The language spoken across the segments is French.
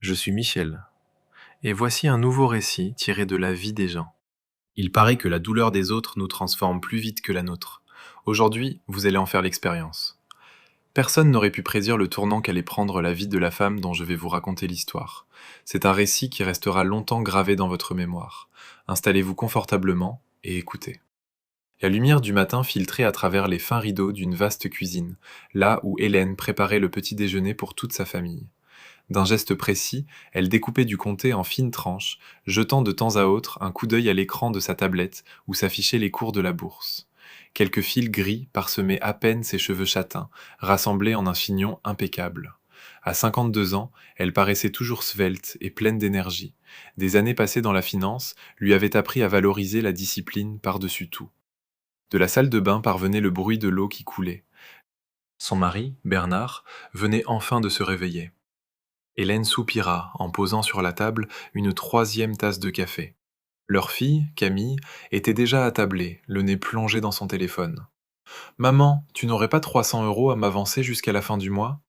Je suis Michel, et voici un nouveau récit tiré de la vie des gens. Il paraît que la douleur des autres nous transforme plus vite que la nôtre. Aujourd'hui, vous allez en faire l'expérience. Personne n'aurait pu prédire le tournant qu'allait prendre la vie de la femme dont je vais vous raconter l'histoire. C'est un récit qui restera longtemps gravé dans votre mémoire. Installez-vous confortablement et écoutez. La lumière du matin filtrait à travers les fins rideaux d'une vaste cuisine, là où Hélène préparait le petit déjeuner pour toute sa famille. D'un geste précis, elle découpait du comté en fines tranches, jetant de temps à autre un coup d'œil à l'écran de sa tablette où s'affichaient les cours de la bourse. Quelques fils gris parsemaient à peine ses cheveux châtains, rassemblés en un chignon impeccable. À 52 ans, elle paraissait toujours svelte et pleine d'énergie. Des années passées dans la finance lui avaient appris à valoriser la discipline par-dessus tout. De la salle de bain parvenait le bruit de l'eau qui coulait. Son mari, Bernard, venait enfin de se réveiller. Hélène soupira en posant sur la table une troisième tasse de café. Leur fille, Camille, était déjà attablée, le nez plongé dans son téléphone. Maman, tu n'aurais pas 300 € à m'avancer jusqu'à la fin du mois?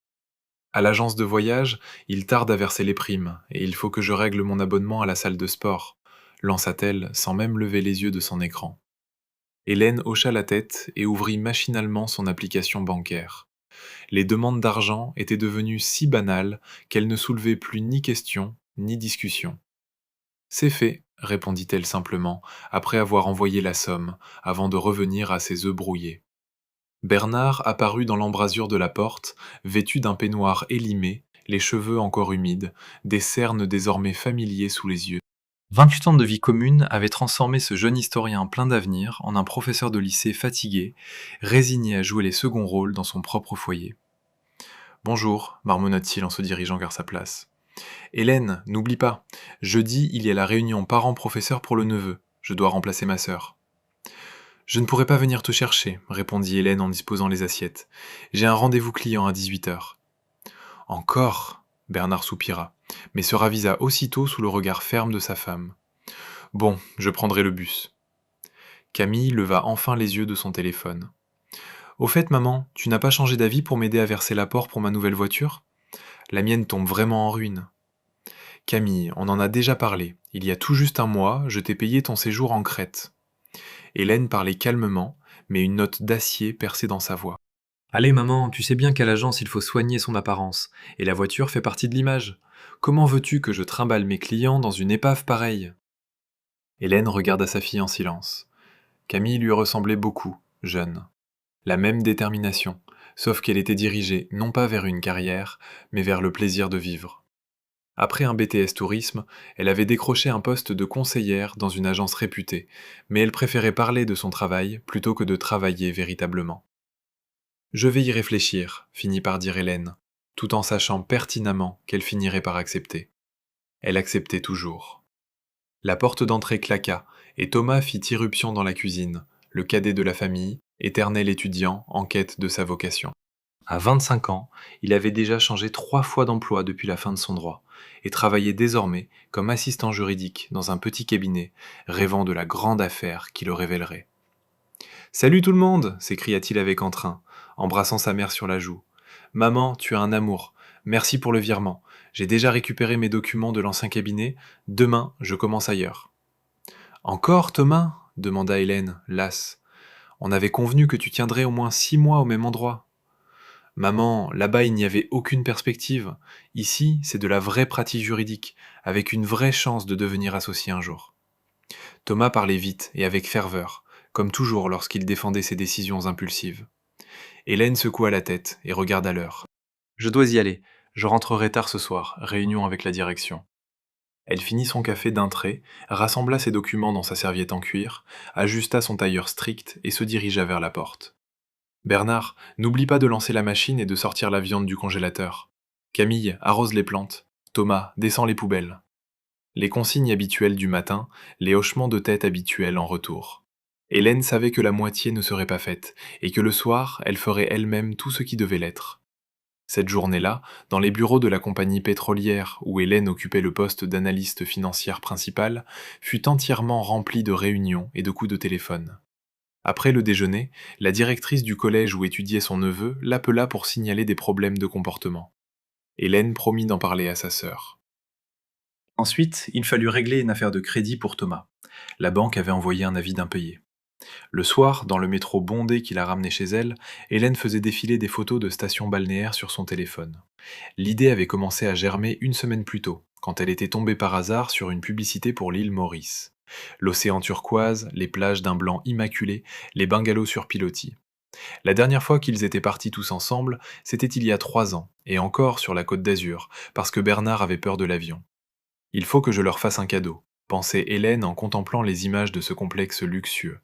À l'agence de voyage, il tarde à verser les primes, et il faut que je règle mon abonnement à la salle de sport, lança-t-elle sans même lever les yeux de son écran. Hélène hocha la tête et ouvrit machinalement son application bancaire. Les demandes d'argent étaient devenues si banales qu'elles ne soulevaient plus ni question ni discussion. C'est fait, répondit-elle simplement, après avoir envoyé la somme, avant de revenir à ses œufs brouillés. Bernard apparut dans l'embrasure de la porte, vêtu d'un peignoir élimé, les cheveux encore humides, des cernes désormais familiers sous les yeux. 28 ans de vie commune avaient transformé ce jeune historien plein d'avenir en un professeur de lycée fatigué, résigné à jouer les seconds rôles dans son propre foyer. Bonjour, marmonna-t-il en se dirigeant vers sa place. Hélène, n'oublie pas, jeudi il y a la réunion parents-professeurs pour le neveu. Je dois remplacer ma sœur. Je ne pourrai pas venir te chercher, répondit Hélène en disposant les assiettes. J'ai un rendez-vous client à 18 h. Encore Bernard soupira, mais se ravisa aussitôt sous le regard ferme de sa femme. Bon, je prendrai le bus. Camille leva enfin les yeux de son téléphone. Au fait, maman, tu n'as pas changé d'avis pour m'aider à verser l'apport pour ma nouvelle voiture? La mienne tombe vraiment en ruine. Camille, on en a déjà parlé. Il y a tout juste un mois, je t'ai payé ton séjour en Crète. Hélène parlait calmement, mais une note d'acier perçait dans sa voix. Allez, maman, tu sais bien qu'à l'agence il faut soigner son apparence, et la voiture fait partie de l'image. Comment veux-tu que je trimballe mes clients dans une épave pareille? Hélène regarda sa fille en silence. Camille lui ressemblait beaucoup, jeune. La même détermination, sauf qu'elle était dirigée non pas vers une carrière, mais vers le plaisir de vivre. Après un BTS tourisme, elle avait décroché un poste de conseillère dans une agence réputée, mais elle préférait parler de son travail plutôt que de travailler véritablement. Je vais y réfléchir, finit par dire Hélène, tout en sachant pertinemment qu'elle finirait par accepter. Elle acceptait toujours. La porte d'entrée claqua, et Thomas fit irruption dans la cuisine, le cadet de la famille, éternel étudiant en quête de sa vocation. À 25 ans, il avait déjà changé 3 fois d'emploi depuis la fin de son droit, et travaillait désormais comme assistant juridique dans un petit cabinet, rêvant de la grande affaire qui le révélerait. Salut tout le monde s'écria-t-il avec entrain, embrassant sa mère sur la joue. Maman, tu as un amour. Merci pour le virement. J'ai déjà récupéré mes documents de l'ancien cabinet. Demain, je commence ailleurs. Encore, Thomas demanda Hélène, lasse. On avait convenu que tu tiendrais au moins 6 mois au même endroit. Maman, là-bas il n'y avait aucune perspective. Ici, c'est de la vraie pratique juridique, avec une vraie chance de devenir associé un jour. Thomas parlait vite et avec ferveur, comme toujours lorsqu'il défendait ses décisions impulsives. Hélène secoua la tête et regarda l'heure. Je dois y aller, je rentrerai tard ce soir, réunion avec la direction. Elle finit son café d'un trait, rassembla ses documents dans sa serviette en cuir, ajusta son tailleur strict et se dirigea vers la porte. Bernard, n'oublie pas de lancer la machine et de sortir la viande du congélateur. Camille, arrose les plantes. Thomas, descends les poubelles. Les consignes habituelles du matin, les hochements de tête habituels en retour. Hélène savait que la moitié ne serait pas faite, et que le soir, elle ferait elle-même tout ce qui devait l'être. Cette journée-là, dans les bureaux de la compagnie pétrolière où Hélène occupait le poste d'analyste financière principale, fut entièrement remplie de réunions et de coups de téléphone. Après le déjeuner, la directrice du collège où étudiait son neveu l'appela pour signaler des problèmes de comportement. Hélène promit d'en parler à sa sœur. Ensuite, il fallut régler une affaire de crédit pour Thomas. La banque avait envoyé un avis d'impayé. Le soir, dans le métro bondé qui la ramenait chez elle, Hélène faisait défiler des photos de stations balnéaires sur son téléphone. L'idée avait commencé à germer une semaine plus tôt, quand elle était tombée par hasard sur une publicité pour l'île Maurice. L'océan turquoise, les plages d'un blanc immaculé, les bungalows sur pilotis. La dernière fois qu'ils étaient partis tous ensemble, c'était il y a 3 ans, et encore sur la côte d'Azur, parce que Bernard avait peur de l'avion. Il faut que je leur fasse un cadeau, pensait Hélène en contemplant les images de ce complexe luxueux.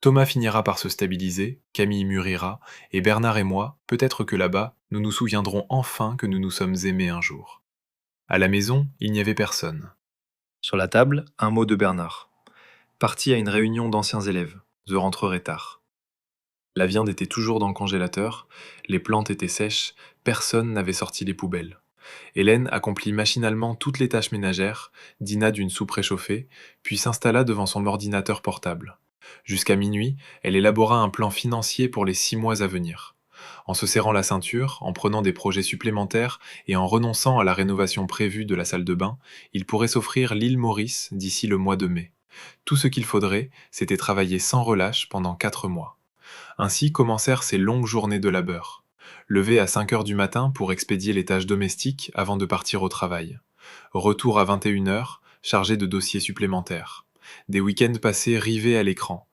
Thomas finira par se stabiliser, Camille mûrira, et Bernard et moi, peut-être que là-bas, nous nous souviendrons enfin que nous nous sommes aimés un jour. À la maison, il n'y avait personne. Sur la table, un mot de Bernard. Parti à une réunion d'anciens élèves. Je rentrerai tard. La viande était toujours dans le congélateur, les plantes étaient sèches, personne n'avait sorti les poubelles. Hélène accomplit machinalement toutes les tâches ménagères, dîna d'une soupe réchauffée, puis s'installa devant son ordinateur portable. Jusqu'à minuit, elle élabora un plan financier pour les 6 mois à venir. En se serrant la ceinture, en prenant des projets supplémentaires et en renonçant à la rénovation prévue de la salle de bain, il pourrait s'offrir l'île Maurice d'ici le mois de mai. Tout ce qu'il faudrait, c'était travailler sans relâche pendant 4 mois. Ainsi commencèrent ces longues journées de labeur. Lever à 5 heures du matin pour expédier les tâches domestiques avant de partir au travail. Retour à 21 heures, chargé de dossiers supplémentaires. Des week-ends passés rivés à l'écran.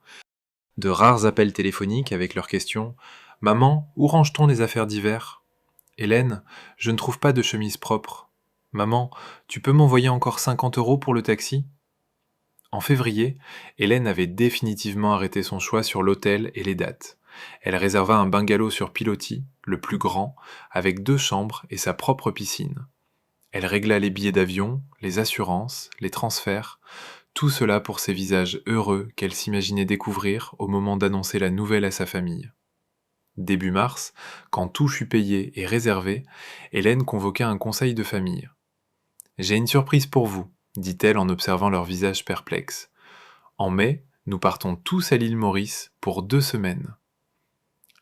De rares appels téléphoniques avec leurs questions. Maman, où range-t-on les affaires d'hiver? Hélène, je ne trouve pas de chemise propre. Maman, tu peux m'envoyer encore 50 € pour le taxi? En février, Hélène avait définitivement arrêté son choix sur l'hôtel et les dates. Elle réserva un bungalow sur pilotis, le plus grand, avec 2 chambres et sa propre piscine. Elle régla les billets d'avion, les assurances, les transferts, tout cela pour ces visages heureux qu'elle s'imaginait découvrir au moment d'annoncer la nouvelle à sa famille. Début mars, quand tout fut payé et réservé, Hélène convoqua un conseil de famille. J'ai une surprise pour vous, dit-elle en observant leurs visages perplexes. En mai, nous partons tous à l'île Maurice pour 2 semaines.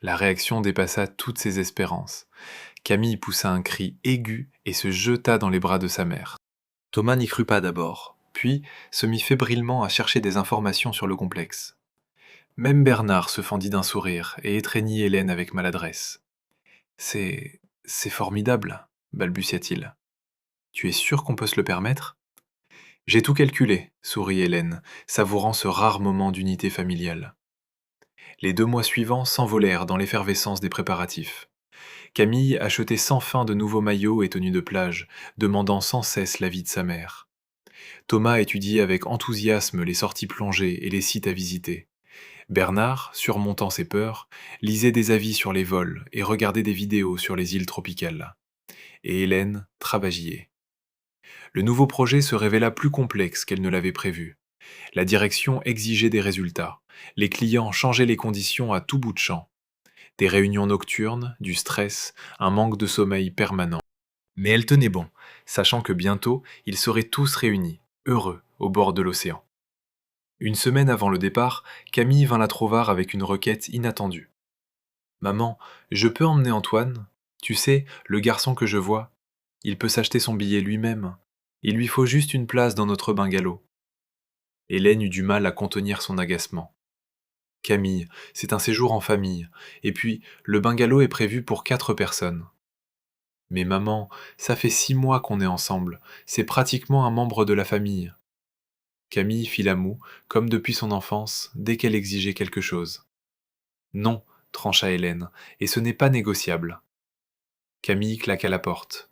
La réaction dépassa toutes ses espérances. Camille poussa un cri aigu et se jeta dans les bras de sa mère. Thomas n'y crut pas d'abord, puis se mit fébrilement à chercher des informations sur le complexe. Même Bernard se fendit d'un sourire et étreignit Hélène avec maladresse. C'est formidable, balbutia-t-il. Tu es sûr qu'on peut se le permettre? J'ai tout calculé, sourit Hélène, savourant ce rare moment d'unité familiale. Les 2 mois suivants s'envolèrent dans l'effervescence des préparatifs. Camille achetait sans fin de nouveaux maillots et tenues de plage, demandant sans cesse l'avis de sa mère. Thomas étudiait avec enthousiasme les sorties plongées et les sites à visiter. Bernard, surmontant ses peurs, lisait des avis sur les vols et regardait des vidéos sur les îles tropicales. Et Hélène travaillait. Le nouveau projet se révéla plus complexe qu'elle ne l'avait prévu. La direction exigeait des résultats. Les clients changeaient les conditions à tout bout de champ. Des réunions nocturnes, du stress, un manque de sommeil permanent. Mais elle tenait bon, sachant que bientôt, ils seraient tous réunis, heureux, au bord de l'océan. Une semaine avant le départ, Camille vint la trouvar avec une requête inattendue. Maman, je peux emmener Antoine? Tu sais, le garçon que je vois. Il peut s'acheter son billet lui-même. Il lui faut juste une place dans notre bungalow. Hélène eut du mal à contenir son agacement. Camille, c'est un séjour en famille, et puis le bungalow est prévu pour 4 personnes. Mais maman, ça fait 6 mois qu'on est ensemble, c'est pratiquement un membre de la famille. Camille fit la moue, comme depuis son enfance, dès qu'elle exigeait quelque chose. Non, trancha Hélène, et ce n'est pas négociable. Camille claqua la porte.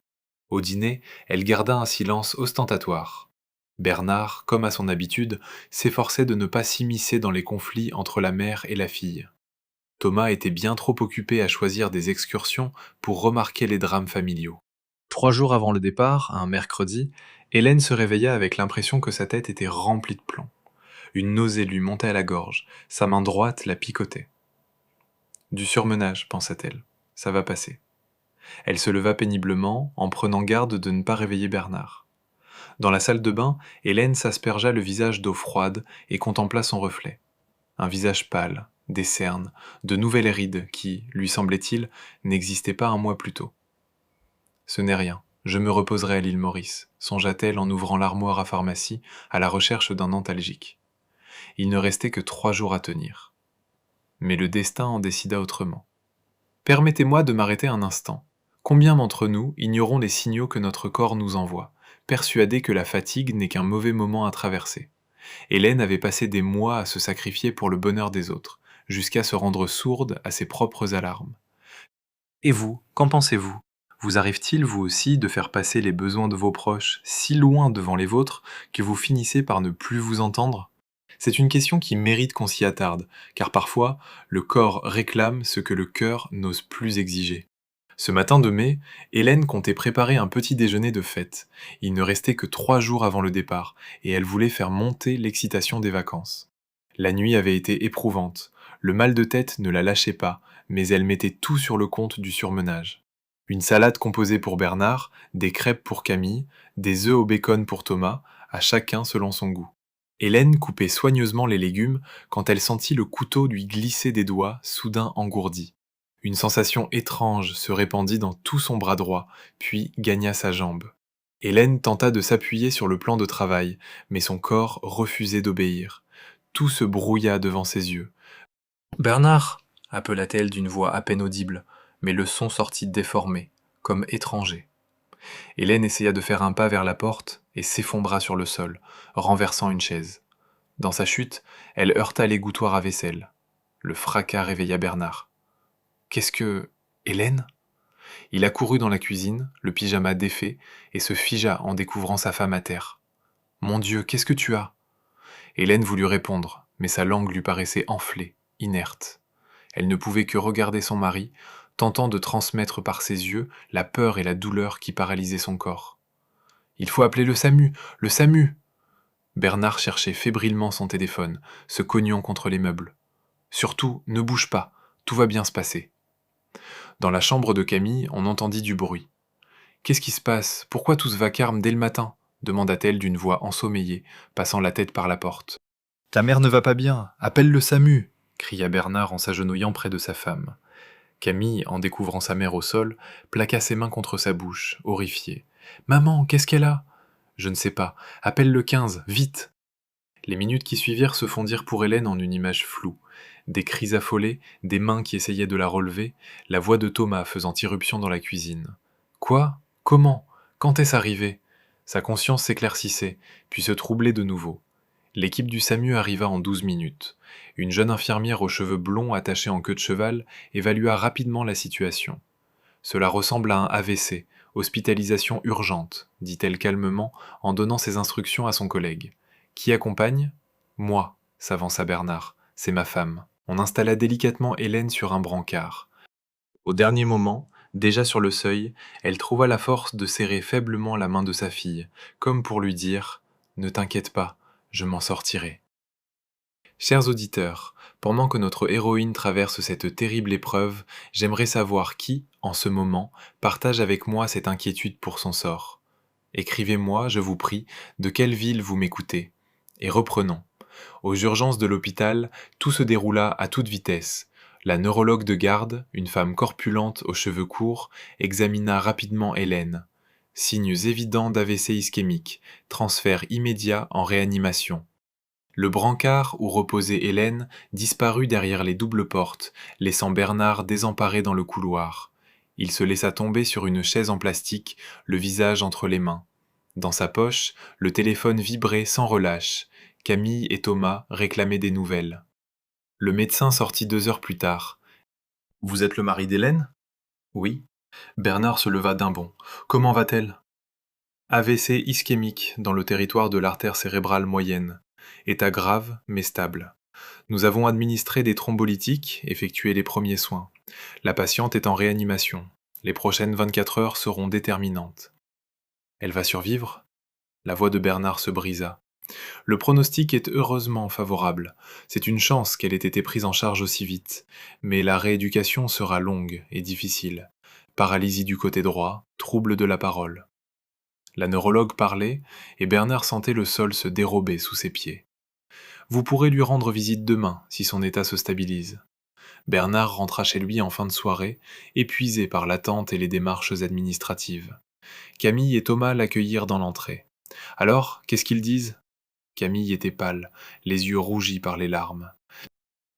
Au dîner, elle garda un silence ostentatoire. Bernard, comme à son habitude, s'efforçait de ne pas s'immiscer dans les conflits entre la mère et la fille. Thomas était bien trop occupé à choisir des excursions pour remarquer les drames familiaux. 3 jours avant le départ, un mercredi, Hélène se réveilla avec l'impression que sa tête était remplie de plomb. Une nausée lui montait à la gorge, sa main droite la picotait. Du surmenage, pensa-t-elle. Ça va passer. Elle se leva péniblement, en prenant garde de ne pas réveiller Bernard. Dans la salle de bain, Hélène s'aspergea le visage d'eau froide et contempla son reflet. Un visage pâle, des cernes, de nouvelles rides qui, lui semblait-il, n'existaient pas un mois plus tôt. Ce n'est rien, Je me reposerai à l'île Maurice, songea-t-elle en ouvrant l'armoire à pharmacie à la recherche d'un antalgique. Il ne restait que 3 jours à tenir. Mais le destin en décida autrement. Permettez-moi de m'arrêter un instant. Combien d'entre nous ignorons les signaux que notre corps nous envoie, persuadés que la fatigue n'est qu'un mauvais moment à traverser? Hélène avait passé des mois à se sacrifier pour le bonheur des autres, jusqu'à se rendre sourde à ses propres alarmes. Et vous, qu'en pensez-vous? Vous arrive-t-il, vous aussi, de faire passer les besoins de vos proches si loin devant les vôtres que vous finissez par ne plus vous entendre? C'est une question qui mérite qu'on s'y attarde, car parfois, le corps réclame ce que le cœur n'ose plus exiger. Ce matin de mai, Hélène comptait préparer un petit déjeuner de fête. Il ne restait que 3 jours avant le départ, et elle voulait faire monter l'excitation des vacances. La nuit avait été éprouvante. Le mal de tête ne la lâchait pas, mais elle mettait tout sur le compte du surmenage. Une salade composée pour Bernard, des crêpes pour Camille, des œufs au bacon pour Thomas, à chacun selon son goût. Hélène coupait soigneusement les légumes quand elle sentit le couteau lui glisser des doigts, soudain engourdis. Une sensation étrange se répandit dans tout son bras droit, puis gagna sa jambe. Hélène tenta de s'appuyer sur le plan de travail, mais son corps refusait d'obéir. Tout se brouilla devant ses yeux. Bernard, appela-t-elle d'une voix à peine audible, mais le son sortit déformé, comme étranger. Hélène essaya de faire un pas vers la porte et s'effondra sur le sol, renversant une chaise. Dans sa chute, elle heurta l'égouttoir à vaisselle. Le fracas réveilla Bernard. Qu'est-ce que... Hélène? Il accourut dans la cuisine, le pyjama défait, et se figea en découvrant sa femme à terre. Mon Dieu, qu'est-ce que tu as? Hélène voulut répondre, mais sa langue lui paraissait enflée, inerte. Elle ne pouvait que regarder son mari, tentant de transmettre par ses yeux la peur et la douleur qui paralysaient son corps. Il faut appeler le SAMU, le SAMU! Bernard cherchait fébrilement son téléphone, se cognant contre les meubles. Surtout, ne bouge pas, tout va bien se passer. Dans la chambre de Camille, on entendit du bruit. Qu'est-ce qui se passe? Pourquoi tout ce vacarme dès le matin? Demanda-t-elle d'une voix ensommeillée, passant la tête par la porte. Ta mère ne va pas bien, appelle le SAMU! Cria Bernard en s'agenouillant près de sa femme. Camille, en découvrant sa mère au sol, plaqua ses mains contre sa bouche, horrifiée. Maman, qu'est-ce qu'elle a? Je ne sais pas. Appelle le 15, vite! Les minutes qui suivirent se fondirent pour Hélène en une image floue. Des cris affolés, des mains qui essayaient de la relever, la voix de Thomas faisant irruption dans la cuisine. Quoi? Comment? Quand est-ce arrivé? Sa conscience s'éclaircissait, puis se troublait de nouveau. L'équipe du SAMU arriva en 12 minutes. Une jeune infirmière aux cheveux blonds attachés en queue de cheval évalua rapidement la situation. Cela ressemble à un AVC, hospitalisation urgente, dit-elle calmement en donnant ses instructions à son collègue. Qui accompagne? Moi, s'avança Bernard. C'est ma femme. On installa délicatement Hélène sur un brancard. Au dernier moment, déjà sur le seuil, elle trouva la force de serrer faiblement la main de sa fille, comme pour lui dire « Ne t'inquiète pas, je m'en sortirai ». Chers auditeurs, pendant que notre héroïne traverse cette terrible épreuve, j'aimerais savoir qui, en ce moment, partage avec moi cette inquiétude pour son sort. Écrivez-moi, je vous prie, de quelle ville vous m'écoutez. Et reprenons. Aux urgences de l'hôpital, tout se déroula à toute vitesse. La neurologue de garde, une femme corpulente aux cheveux courts, examina rapidement Hélène. Signes évidents d'AVC ischémique, transfert immédiat en réanimation. Le brancard où reposait Hélène disparut derrière les doubles portes, laissant Bernard désemparé dans le couloir. Il se laissa tomber sur une chaise en plastique, le visage entre les mains. Dans sa poche, le téléphone vibrait sans relâche. Camille et Thomas réclamaient des nouvelles. Le médecin sortit 2 heures plus tard. « Vous êtes le mari d'Hélène » ? « Oui. » Bernard se leva d'un bond. « Comment va-t-elle » ? AVC ischémique dans le territoire de l'artère cérébrale moyenne. État grave mais stable. Nous avons administré des thrombolytiques, effectué les premiers soins. La patiente est en réanimation. Les prochaines 24 heures seront déterminantes. Elle va survivre ? La voix de Bernard se brisa. Le pronostic est heureusement favorable. C'est une chance qu'elle ait été prise en charge aussi vite. Mais la rééducation sera longue et difficile. Paralysie du côté droit, trouble de la parole. La neurologue parlait, et Bernard sentait le sol se dérober sous ses pieds. Vous pourrez lui rendre visite demain, si son état se stabilise. Bernard rentra chez lui en fin de soirée, épuisé par l'attente et les démarches administratives. Camille et Thomas l'accueillirent dans l'entrée. Alors, qu'est-ce qu'ils disent? Camille était pâle, les yeux rougis par les larmes.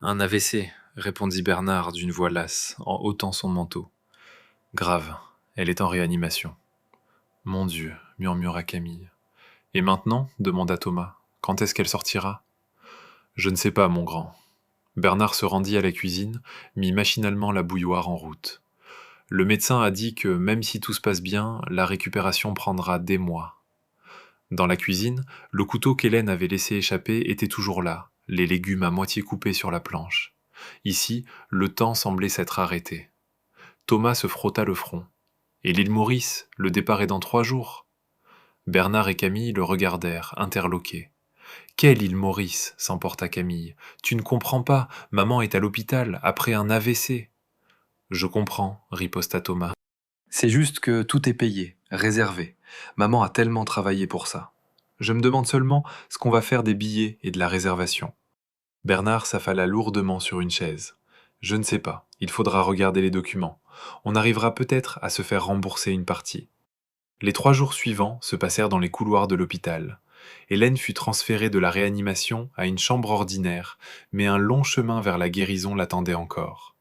Un AVC, répondit Bernard d'une voix lasse, en ôtant son manteau. Grave, elle est en réanimation. Mon Dieu, murmura Camille. Et maintenant? Demanda Thomas. Quand est-ce qu'elle sortira? Je ne sais pas, mon grand. Bernard se rendit à la cuisine, mit machinalement la bouilloire en route. Le médecin a dit que même si tout se passe bien, la récupération prendra des mois. Dans la cuisine, le couteau qu'Hélène avait laissé échapper était toujours là, les légumes à moitié coupés sur la planche. Ici, le temps semblait s'être arrêté. Thomas se frotta le front. Et l'île Maurice, le départ est dans 3 jours. Bernard et Camille le regardèrent, interloqués. Quelle île Maurice s'emporta Camille. Tu ne comprends pas, maman est à l'hôpital, après un AVC. Je comprends, riposta Thomas. C'est juste que tout est payé, réservé. Maman a tellement travaillé pour ça. Je me demande seulement ce qu'on va faire des billets et de la réservation. Bernard s'affala lourdement sur une chaise. Je ne sais pas, il faudra regarder les documents. On arrivera peut-être à se faire rembourser une partie. Les 3 jours suivants se passèrent dans les couloirs de l'hôpital. Hélène fut transférée de la réanimation à une chambre ordinaire, mais un long chemin vers la guérison l'attendait encore.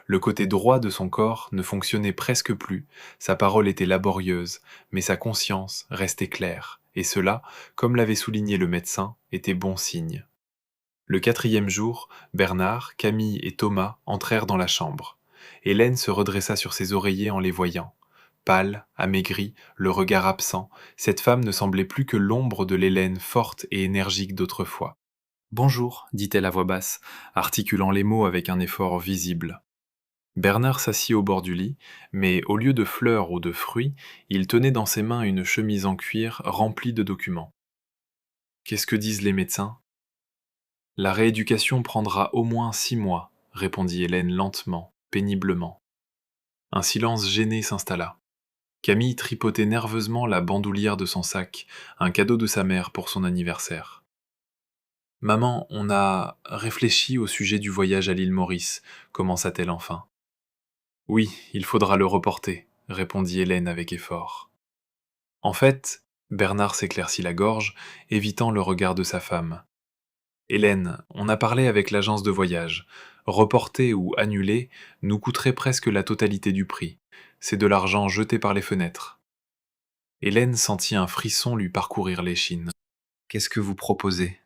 Le côté droit de son corps ne fonctionnait presque plus, sa parole était laborieuse, mais sa conscience restait claire, et cela, comme l'avait souligné le médecin, était bon signe. Le 4e jour, Bernard, Camille et Thomas entrèrent dans la chambre. Hélène se redressa sur ses oreillers en les voyant. Pâle, amaigrie, le regard absent, cette femme ne semblait plus que l'ombre de l'Hélène forte et énergique d'autrefois. « Bonjour, dit-elle à voix basse, articulant les mots avec un effort visible. Bernard s'assit au bord du lit, mais au lieu de fleurs ou de fruits, il tenait dans ses mains une chemise en cuir remplie de documents. « Qu'est-ce que disent les médecins ?»« La rééducation prendra au moins 6 mois, répondit Hélène lentement, péniblement. Un silence gêné s'installa. Camille tripotait nerveusement la bandoulière de son sac, un cadeau de sa mère pour son anniversaire. « Maman, on a réfléchi au sujet du voyage à l'île Maurice, commença-t-elle enfin. « Oui, il faudra le reporter, répondit Hélène avec effort. En fait, Bernard s'éclaircit la gorge, évitant le regard de sa femme. Hélène, on a parlé avec l'agence de voyage. Reporter ou annuler nous coûterait presque la totalité du prix. C'est de l'argent jeté par les fenêtres. Hélène sentit un frisson lui parcourir l'échine. Qu'est-ce que vous proposez?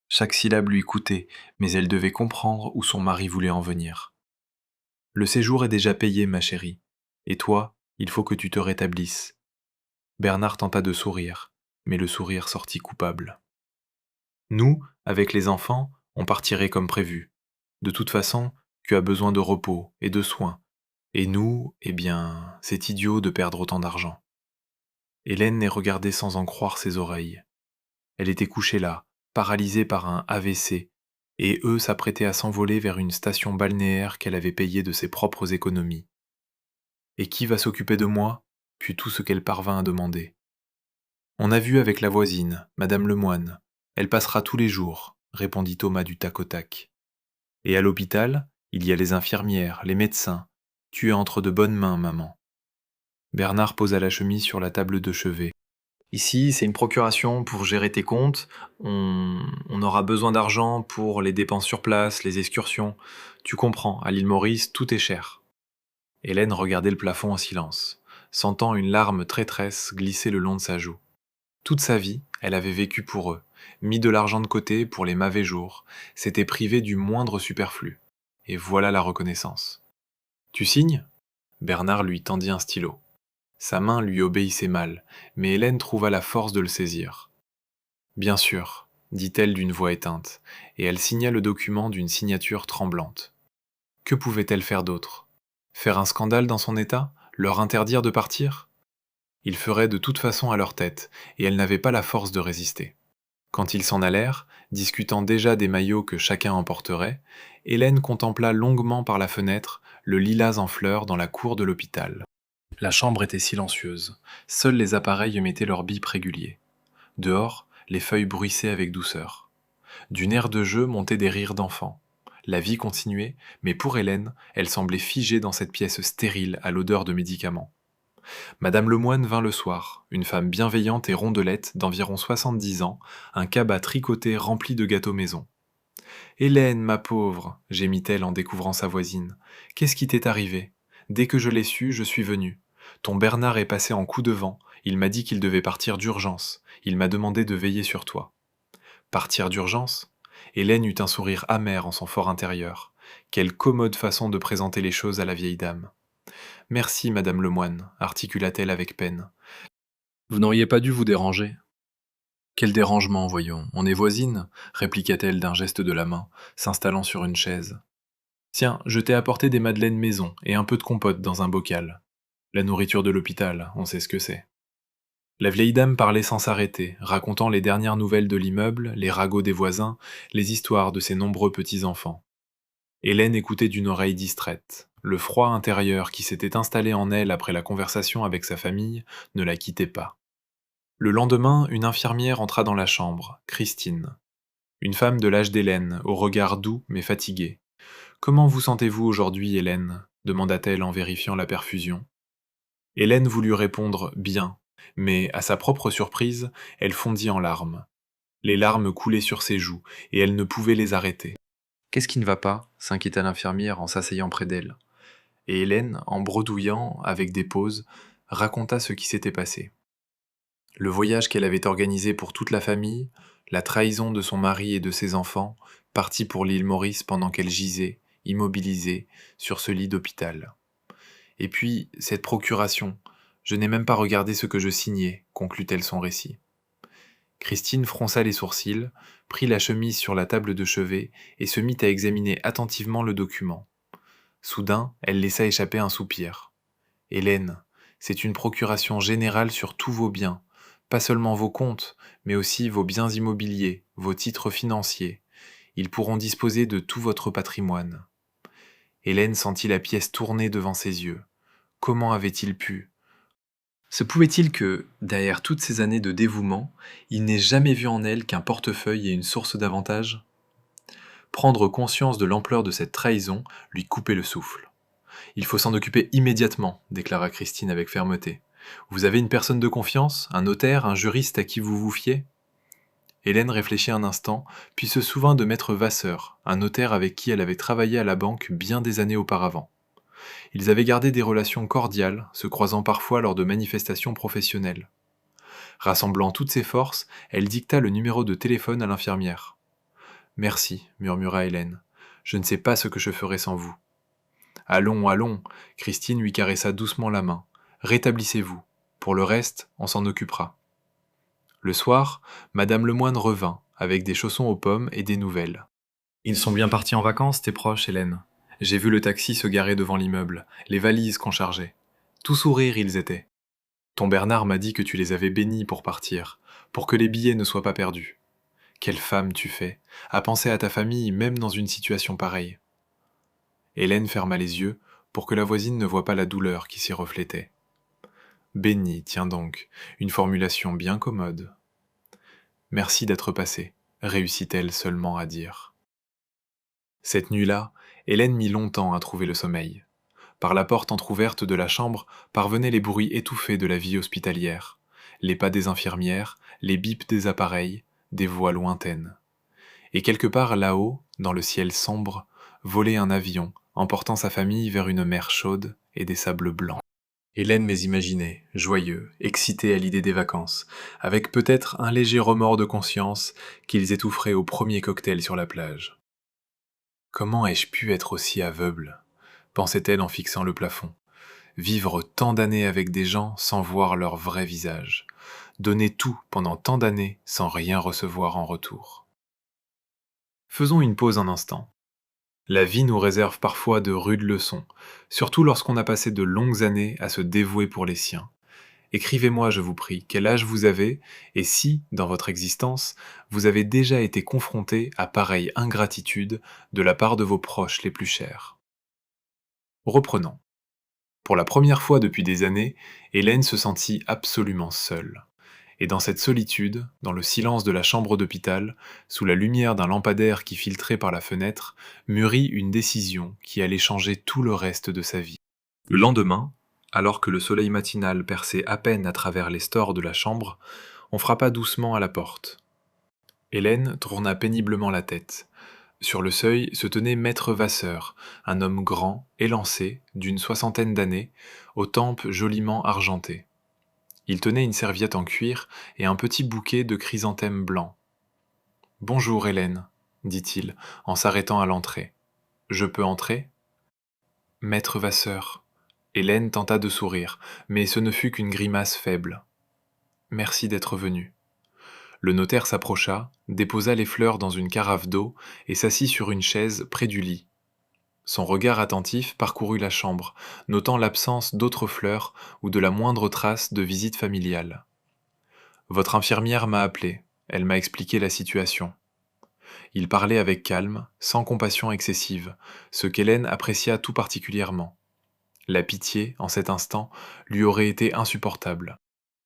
Chaque syllabe lui coûtait, mais elle devait comprendre où son mari voulait en venir. Le séjour est déjà payé, ma chérie. Et toi, il faut que tu te rétablisses. Bernard tenta de sourire, mais le sourire sortit coupable. Nous, avec les enfants, on partirait comme prévu. De toute façon, tu as besoin de repos et de soins. Et nous, eh bien, c'est idiot de perdre autant d'argent. Hélène les regardait sans en croire ses oreilles. Elle était couchée là, paralysée par un AVC, et eux s'apprêtaient à s'envoler vers une station balnéaire qu'elle avait payée de ses propres économies. Et qui va s'occuper de moi? Puis tout ce qu'elle parvint à demander. On a vu avec la voisine, Madame Lemoine. Elle passera tous les jours, répondit Thomas du tac au tac. Et à l'hôpital, il y a les infirmières, les médecins. Tu es entre de bonnes mains, maman. Bernard posa la chemise sur la table de chevet. Ici, c'est une procuration pour gérer tes comptes. On aura besoin d'argent pour les dépenses sur place, les excursions. Tu comprends, à l'île Maurice, tout est cher. Hélène regardait le plafond en silence, sentant une larme traîtresse glisser le long de sa joue. Toute sa vie, elle avait vécu pour eux, mis de l'argent de côté pour les mauvais jours, s'était privée du moindre superflu. Et voilà la reconnaissance. Tu signes? Bernard lui tendit un stylo. Sa main lui obéissait mal, mais Hélène trouva la force de le saisir. Bien sûr, dit-elle d'une voix éteinte, et elle signa le document d'une signature tremblante. Que pouvait-elle faire d'autre? Faire un scandale dans son état? Leur interdire de partir? Ils feraient de toute façon à leur tête, et elle n'avait pas la force de résister. Quand ils s'en allèrent, discutant déjà des maillots que chacun emporterait, Hélène contempla longuement par la fenêtre le lilas en fleurs dans la cour de l'hôpital. La chambre était silencieuse, seuls les appareils émettaient leur bip régulier. Dehors, les feuilles bruissaient avec douceur. D'une aire de jeu montaient des rires d'enfants. La vie continuait, mais pour Hélène, elle semblait figée dans cette pièce stérile à l'odeur de médicaments. Madame Lemoine vint le soir, une femme bienveillante et rondelette d'environ 70 ans, un cabas tricoté rempli de gâteaux maison. Hélène, ma pauvre, gémit-elle en découvrant sa voisine. Qu'est-ce qui t'est arrivé? Dès que je l'ai su, je suis venue. Ton Bernard est passé en coup de vent. Il m'a dit qu'il devait partir d'urgence. Il m'a demandé de veiller sur toi. Partir d'urgence? Hélène eut un sourire amer en son fort intérieur. Quelle commode façon de présenter les choses à la vieille dame. Merci, madame Lemoine, articula-t-elle avec peine. Vous n'auriez pas dû vous déranger. Quel dérangement, voyons. On est voisines, répliqua-t-elle d'un geste de la main, s'installant sur une chaise. Tiens, je t'ai apporté des madeleines maison et un peu de compote dans un bocal. La nourriture de l'hôpital, on sait ce que c'est. La vieille dame parlait sans s'arrêter, racontant les dernières nouvelles de l'immeuble, les ragots des voisins, les histoires de ses nombreux petits-enfants. Hélène écoutait d'une oreille distraite. Le froid intérieur qui s'était installé en elle après la conversation avec sa famille ne la quittait pas. Le lendemain, une infirmière entra dans la chambre, Christine. Une femme de l'âge d'Hélène, au regard doux mais fatigué. Comment vous sentez-vous aujourd'hui, Hélène demanda-t-elle en vérifiant la perfusion. Hélène voulut répondre bien, mais à sa propre surprise, elle fondit en larmes. Les larmes coulaient sur ses joues, et elle ne pouvait les arrêter. Qu'est-ce qui ne va pas s'inquiéta l'infirmière en s'asseyant près d'elle. Et Hélène, en bredouillant, avec des pauses, raconta ce qui s'était passé. Le voyage qu'elle avait organisé pour toute la famille, la trahison de son mari et de ses enfants, partis pour l'île Maurice pendant qu'elle gisait, immobilisée, sur ce lit d'hôpital. Et puis, cette procuration, je n'ai même pas regardé ce que je signais, conclut-elle son récit. Christine fronça les sourcils, prit la chemise sur la table de chevet et se mit à examiner attentivement le document. Soudain, elle laissa échapper un soupir. Hélène, c'est une procuration générale sur tous vos biens, pas seulement vos comptes, mais aussi vos biens immobiliers, vos titres financiers. Ils pourront disposer de tout votre patrimoine. Hélène sentit la pièce tourner devant ses yeux. Comment avait-il pu? Se pouvait-il que, derrière toutes ces années de dévouement, il n'ait jamais vu en elle qu'un portefeuille et une source d'avantages? Prendre conscience de l'ampleur de cette trahison lui coupait le souffle. Il faut s'en occuper immédiatement, déclara Christine avec fermeté. Vous avez une personne de confiance, un notaire, un juriste à qui vous vous fiez? Hélène réfléchit un instant, puis se souvint de maître Vasseur, un notaire avec qui elle avait travaillé à la banque bien des années auparavant. Ils avaient gardé des relations cordiales, se croisant parfois lors de manifestations professionnelles. Rassemblant toutes ses forces, elle dicta le numéro de téléphone à l'infirmière. Merci, murmura Hélène. Je ne sais pas ce que je ferais sans vous. Allons, allons, Christine lui caressa doucement la main. Rétablissez-vous. Pour le reste, on s'en occupera. Le soir, Madame Lemoine revint, avec des chaussons aux pommes et des nouvelles. Ils sont bien partis en vacances, tes proches, Hélène. J'ai vu le taxi se garer devant l'immeuble, les valises qu'on chargeait. Tout sourire ils étaient. Ton Bernard m'a dit que tu les avais bénis pour partir, pour que les billets ne soient pas perdus. Quelle femme tu fais, à penser à ta famille même dans une situation pareille. Hélène ferma les yeux pour que la voisine ne voie pas la douleur qui s'y reflétait. Béni, tiens donc, une formulation bien commode. Merci d'être passée, réussit-elle seulement à dire. Cette nuit-là, Hélène mit longtemps à trouver le sommeil. Par la porte entr'ouverte de la chambre parvenaient les bruits étouffés de la vie hospitalière, les pas des infirmières, les bips des appareils, des voix lointaines. Et quelque part là-haut, dans le ciel sombre, volait un avion, emportant sa famille vers une mer chaude et des sables blancs. Hélène les imaginait, joyeux, excités à l'idée des vacances, avec peut-être un léger remords de conscience qu'ils étoufferaient au premier cocktail sur la plage. Comment ai-je pu être aussi aveugle? Pensait-elle en fixant le plafond. Vivre tant d'années avec des gens sans voir leur vrai visage. Donner tout pendant tant d'années sans rien recevoir en retour. Faisons une pause un instant. La vie nous réserve parfois de rudes leçons, surtout lorsqu'on a passé de longues années à se dévouer pour les siens. Écrivez-moi, je vous prie, quel âge vous avez, et si, dans votre existence, vous avez déjà été confronté à pareille ingratitude de la part de vos proches les plus chers. Reprenons. Pour la première fois depuis des années, Hélène se sentit absolument seule. Et dans cette solitude, dans le silence de la chambre d'hôpital, sous la lumière d'un lampadaire qui filtrait par la fenêtre, mûrit une décision qui allait changer tout le reste de sa vie. Le lendemain, Alors que le soleil matinal perçait à peine à travers les stores de la chambre, on frappa doucement à la porte. Hélène tourna péniblement la tête. Sur le seuil se tenait maître Vasseur, un homme grand, élancé, d'une soixantaine d'années, aux tempes joliment argentées. Il tenait une serviette en cuir et un petit bouquet de chrysanthèmes blancs. « Bonjour Hélène, dit-il, en s'arrêtant à l'entrée. Je peux entrer ? Maître Vasseur. Hélène tenta de sourire, mais ce ne fut qu'une grimace faible. Merci d'être venu. Le notaire s'approcha, déposa les fleurs dans une carafe d'eau et s'assit sur une chaise près du lit. Son regard attentif parcourut la chambre, notant l'absence d'autres fleurs ou de la moindre trace de visite familiale. Votre infirmière m'a appelé, elle m'a expliqué la situation. Il parlait avec calme, sans compassion excessive, ce qu'Hélène apprécia tout particulièrement. La pitié, en cet instant, lui aurait été insupportable.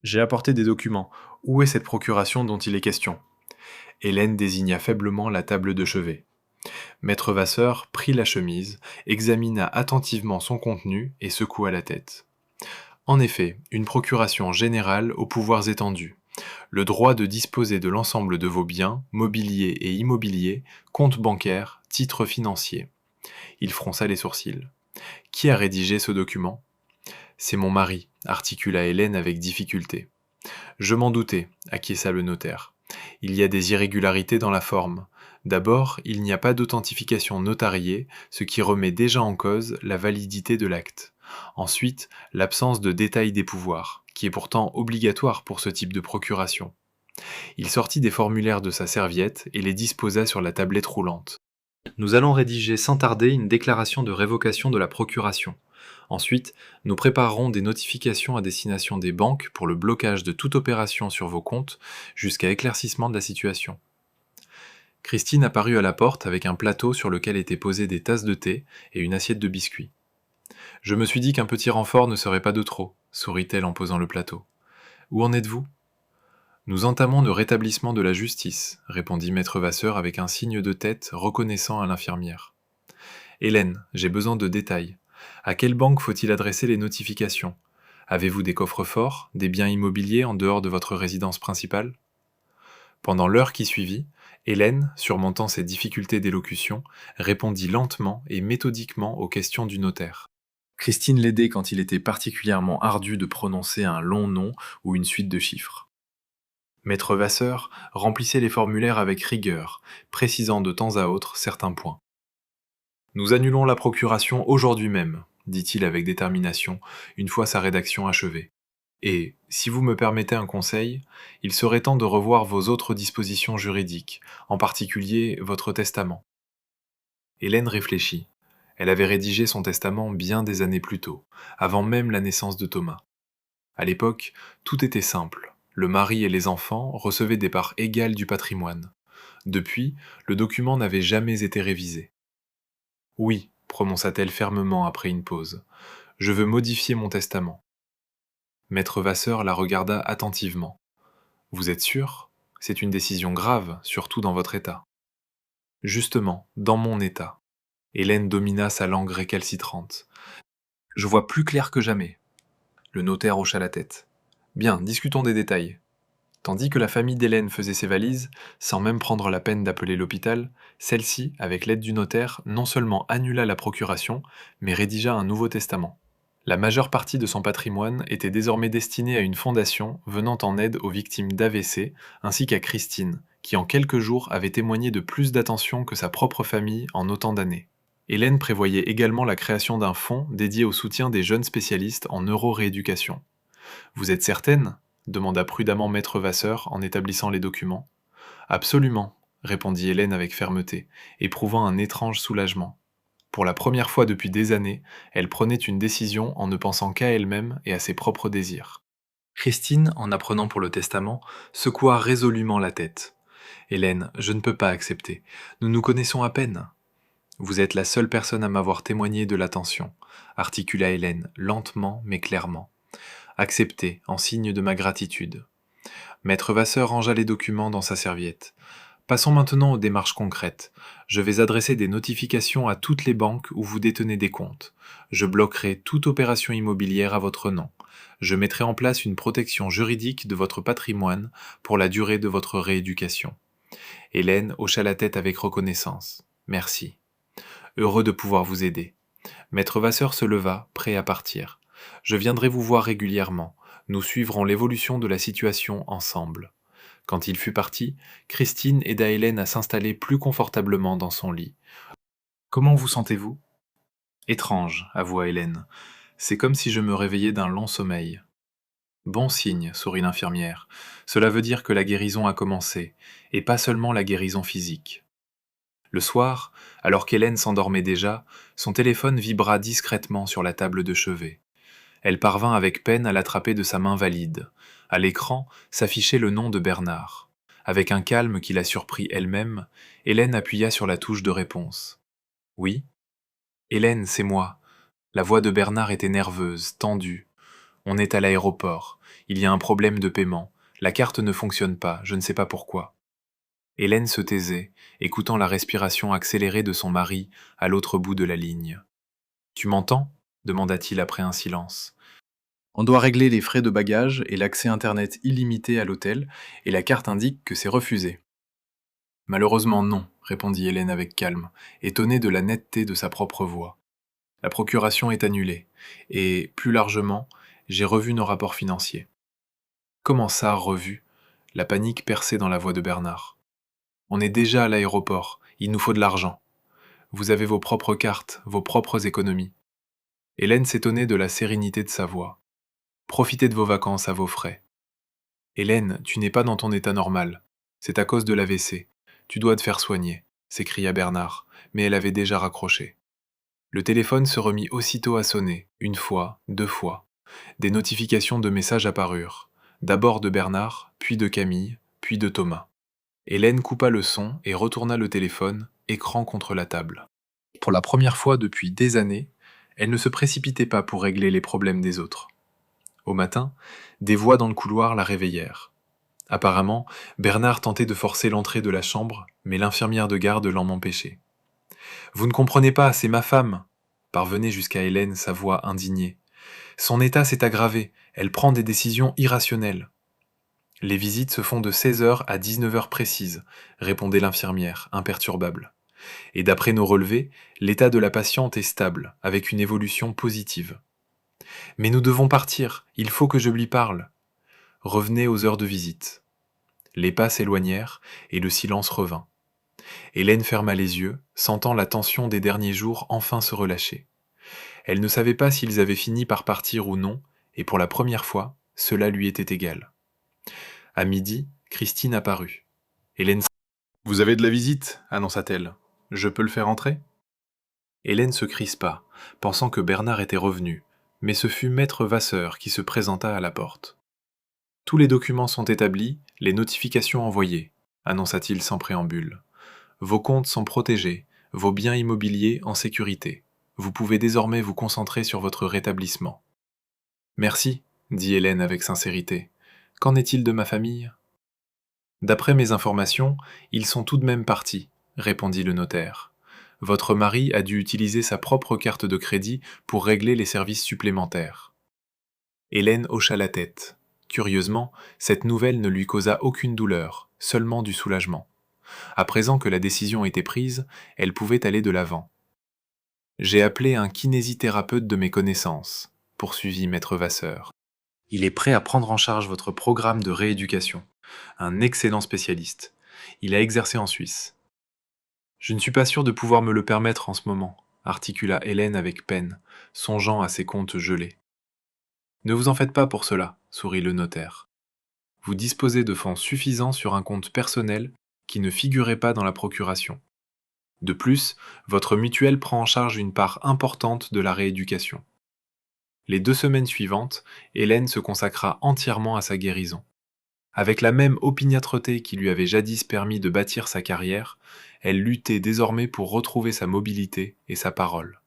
J'ai apporté des documents. Où est cette procuration dont il est question ? Hélène désigna faiblement la table de chevet. Maître Vasseur prit la chemise, examina attentivement son contenu et secoua la tête. En effet, une procuration générale aux pouvoirs étendus. Le droit de disposer de l'ensemble de vos biens, mobiliers et immobiliers, comptes bancaires, titres financiers. Il fronça les sourcils. Qui a rédigé ce document ? C'est mon mari, articula Hélène avec difficulté. Je m'en doutais, acquiesça le notaire. Il y a des irrégularités dans la forme. D'abord, il n'y a pas d'authentification notariée, ce qui remet déjà en cause la validité de l'acte. Ensuite, l'absence de détail des pouvoirs, qui est pourtant obligatoire pour ce type de procuration. Il sortit des formulaires de sa serviette et les disposa sur la tablette roulante. Nous allons rédiger sans tarder une déclaration de révocation de la procuration. Ensuite, nous préparerons des notifications à destination des banques pour le blocage de toute opération sur vos comptes jusqu'à éclaircissement de la situation. Christine apparut à la porte avec un plateau sur lequel étaient posées des tasses de thé et une assiette de biscuits. « Je me suis dit qu'un petit renfort ne serait pas de trop », sourit-elle en posant le plateau. « Où en êtes-vous » ? Nous entamons le rétablissement de la justice, répondit maître Vasseur avec un signe de tête reconnaissant à l'infirmière. Hélène, j'ai besoin de détails. À quelle banque faut-il adresser les notifications ? Avez-vous des coffres-forts, des biens immobiliers en dehors de votre résidence principale ? Pendant l'heure qui suivit, Hélène, surmontant ses difficultés d'élocution, répondit lentement et méthodiquement aux questions du notaire. Christine l'aidait quand il était particulièrement ardu de prononcer un long nom ou une suite de chiffres. Maître Vasseur remplissait les formulaires avec rigueur, précisant de temps à autre certains points. « Nous annulons la procuration aujourd'hui même, dit-il avec détermination, une fois sa rédaction achevée. Et, si vous me permettez un conseil, il serait temps de revoir vos autres dispositions juridiques, en particulier votre testament. » Hélène réfléchit. Elle avait rédigé son testament bien des années plus tôt, avant même la naissance de Thomas. À l'époque, tout était simple. Le mari et les enfants recevaient des parts égales du patrimoine. Depuis, le document n'avait jamais été révisé. « Oui, prononça-t-elle fermement après une pause, « je veux modifier mon testament. » Maître Vasseur la regarda attentivement. « Vous êtes sûr ? C'est une décision grave, surtout dans votre état. » « Justement, dans mon état. » Hélène domina sa langue récalcitrante. « Je vois plus clair que jamais. » Le notaire hocha la tête. « Bien, discutons des détails. » Tandis que la famille d'Hélène faisait ses valises, sans même prendre la peine d'appeler l'hôpital, celle-ci, avec l'aide du notaire, non seulement annula la procuration, mais rédigea un nouveau testament. La majeure partie de son patrimoine était désormais destinée à une fondation venant en aide aux victimes d'AVC, ainsi qu'à Christine, qui en quelques jours avait témoigné de plus d'attention que sa propre famille en autant d'années. Hélène prévoyait également la création d'un fonds dédié au soutien des jeunes spécialistes en neurorééducation. « Vous êtes certaine ? » demanda prudemment maître Vasseur en établissant les documents. « Absolument, » répondit Hélène avec fermeté, éprouvant un étrange soulagement. Pour la première fois depuis des années, elle prenait une décision en ne pensant qu'à elle-même et à ses propres désirs. Christine, en apprenant pour le testament, secoua résolument la tête. « Hélène, je ne peux pas accepter. Nous nous connaissons à peine. »« Vous êtes la seule personne à m'avoir témoigné de l'attention, » articula Hélène, lentement mais clairement. « Acceptez, en signe de ma gratitude. » Maître Vasseur rangea les documents dans sa serviette. « Passons maintenant aux démarches concrètes. Je vais adresser des notifications à toutes les banques où vous détenez des comptes. Je bloquerai toute opération immobilière à votre nom. Je mettrai en place une protection juridique de votre patrimoine pour la durée de votre rééducation. Hélène hocha la tête avec reconnaissance. Merci. Heureux de pouvoir vous aider. Maître Vasseur se leva, prêt à partir. Je viendrai vous voir régulièrement. Nous suivrons l'évolution de la situation ensemble. Quand il fut parti, Christine aida Hélène à s'installer plus confortablement dans son lit. Comment vous sentez-vous ? Étrange, avoua Hélène. C'est comme si je me réveillais d'un long sommeil. Bon signe, sourit l'infirmière. Cela veut dire que la guérison a commencé, et pas seulement la guérison physique. Le soir, alors qu'Hélène s'endormait déjà, son téléphone vibra discrètement sur la table de chevet. Elle parvint avec peine à l'attraper de sa main valide. À l'écran s'affichait le nom de Bernard. Avec un calme qui la surprit elle-même, Hélène appuya sur la touche de réponse. « Oui ?»« Hélène, c'est moi. » La voix de Bernard était nerveuse, tendue. « On est à l'aéroport. Il y a un problème de paiement. La carte ne fonctionne pas, je ne sais pas pourquoi. » Hélène se taisait, écoutant la respiration accélérée de son mari à l'autre bout de la ligne. « Tu m'entends » demanda-t-il après un silence. « On doit régler les frais de bagages et l'accès Internet illimité à l'hôtel, et la carte indique que c'est refusé. »« Malheureusement non, » répondit Hélène avec calme, étonnée de la netteté de sa propre voix. « La procuration est annulée, et, plus largement, j'ai revu nos rapports financiers. »« Comment ça, revu ?» La panique perçait dans la voix de Bernard. « On est déjà à l'aéroport, il nous faut de l'argent. Vous avez vos propres cartes, vos propres économies. » Hélène s'étonnait de la sérénité de sa voix. « Profitez de vos vacances à vos frais. »« Hélène, tu n'es pas dans ton état normal. C'est à cause de l'AVC. Tu dois te faire soigner, » s'écria Bernard, mais elle avait déjà raccroché. Le téléphone se remit aussitôt à sonner, une fois, deux fois. Des notifications de messages apparurent, d'abord de Bernard, puis de Camille, puis de Thomas. Hélène coupa le son et retourna le téléphone, écran contre la table. Pour la première fois depuis des années, elle ne se précipitait pas pour régler les problèmes des autres. Au matin, des voix dans le couloir la réveillèrent. Apparemment, Bernard tentait de forcer l'entrée de la chambre, mais l'infirmière de garde l'en empêchait. « Vous ne comprenez pas, c'est ma femme !» parvenait jusqu'à Hélène sa voix indignée. « Son état s'est aggravé, elle prend des décisions irrationnelles. » « Les visites se font de 16h à 19h précises, » répondait l'infirmière, imperturbable. « Et d'après nos relevés, l'état de la patiente est stable, avec une évolution positive. »« Mais nous devons partir, il faut que je lui parle. » Revenez aux heures de visite. Les pas s'éloignèrent et le silence revint. Hélène ferma les yeux, sentant la tension des derniers jours enfin se relâcher. Elle ne savait pas s'ils avaient fini par partir ou non, et pour la première fois, cela lui était égal. À midi, Christine apparut. Hélène. « Vous avez de la visite » annonça-t-elle. « Je peux le faire entrer ?» Hélène se crispa, pensant que Bernard était revenu, mais ce fut maître Vasseur qui se présenta à la porte. « Tous les documents sont établis, les notifications envoyées » annonça-t-il sans préambule. « Vos comptes sont protégés, vos biens immobiliers en sécurité. Vous pouvez désormais vous concentrer sur votre rétablissement. »« Merci, » dit Hélène avec sincérité. « Qu'en est-il de ma famille ?»« D'après mes informations, ils sont tout de même partis, » répondit le notaire. « Votre mari a dû utiliser sa propre carte de crédit pour régler les services supplémentaires. » Hélène hocha la tête. Curieusement, cette nouvelle ne lui causa aucune douleur, seulement du soulagement. À présent que la décision était prise, elle pouvait aller de l'avant. « J'ai appelé un kinésithérapeute de mes connaissances, » poursuivit maître Vasseur. « Il est prêt à prendre en charge votre programme de rééducation. Un excellent spécialiste. Il a exercé en Suisse. »« Je ne suis pas sûr de pouvoir me le permettre en ce moment, » articula Hélène avec peine, songeant à ses comptes gelés. « Ne vous en faites pas pour cela, » sourit le notaire. « Vous disposez de fonds suffisants sur un compte personnel qui ne figurait pas dans la procuration. De plus, votre mutuelle prend en charge une part importante de la rééducation. » Les 2 semaines suivantes, Hélène se consacra entièrement à sa guérison. Avec la même opiniâtreté qui lui avait jadis permis de bâtir sa carrière, elle luttait désormais pour retrouver sa mobilité et sa parole.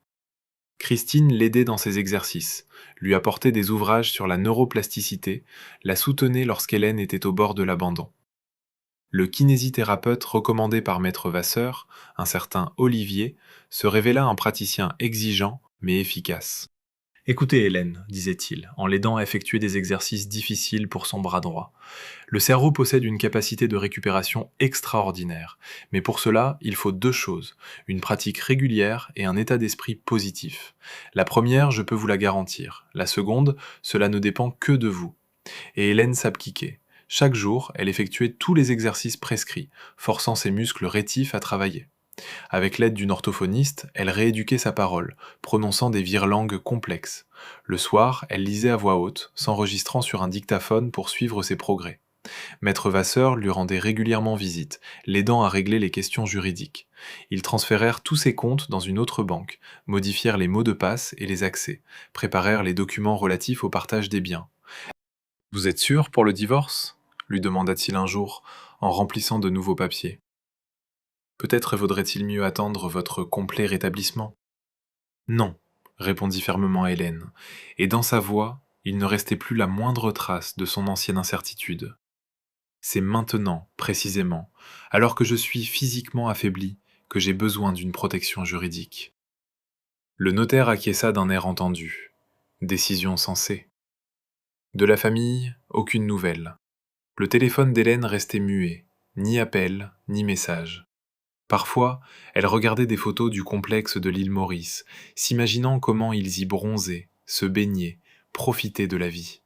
Christine l'aidait dans ses exercices, lui apportait des ouvrages sur la neuroplasticité, la soutenait lorsqu'Hélène était au bord de l'abandon. Le kinésithérapeute recommandé par maître Vasseur, un certain Olivier, se révéla un praticien exigeant mais efficace. Écoutez Hélène, disait-il, en l'aidant à effectuer des exercices difficiles pour son bras droit. Le cerveau possède une capacité de récupération extraordinaire, mais pour cela, il faut deux choses, une pratique régulière et un état d'esprit positif. La première, je peux vous la garantir. La seconde, cela ne dépend que de vous. Et Hélène s'appliquait. Chaque jour, elle effectuait tous les exercices prescrits, forçant ses muscles rétifs à travailler. Avec l'aide d'une orthophoniste, elle rééduquait sa parole, prononçant des virelangues complexes. Le soir, elle lisait à voix haute, s'enregistrant sur un dictaphone pour suivre ses progrès. Maître Vasseur lui rendait régulièrement visite, l'aidant à régler les questions juridiques. Ils transférèrent tous ses comptes dans une autre banque, modifièrent les mots de passe et les accès, préparèrent les documents relatifs au partage des biens. Vous êtes sûr pour le divorce lui demanda-t-il un jour, en remplissant de nouveaux papiers. Peut-être vaudrait-il mieux attendre votre complet rétablissement. Non, répondit fermement Hélène, et dans sa voix, il ne restait plus la moindre trace de son ancienne incertitude. C'est maintenant, précisément, alors que je suis physiquement affaibli, que j'ai besoin d'une protection juridique. Le notaire acquiesça d'un air entendu. Décision sensée. De la famille, aucune nouvelle. Le téléphone d'Hélène restait muet, ni appel, ni message. Parfois, elle regardait des photos du complexe de l'île Maurice, s'imaginant comment ils y bronzaient, se baignaient, profitaient de la vie.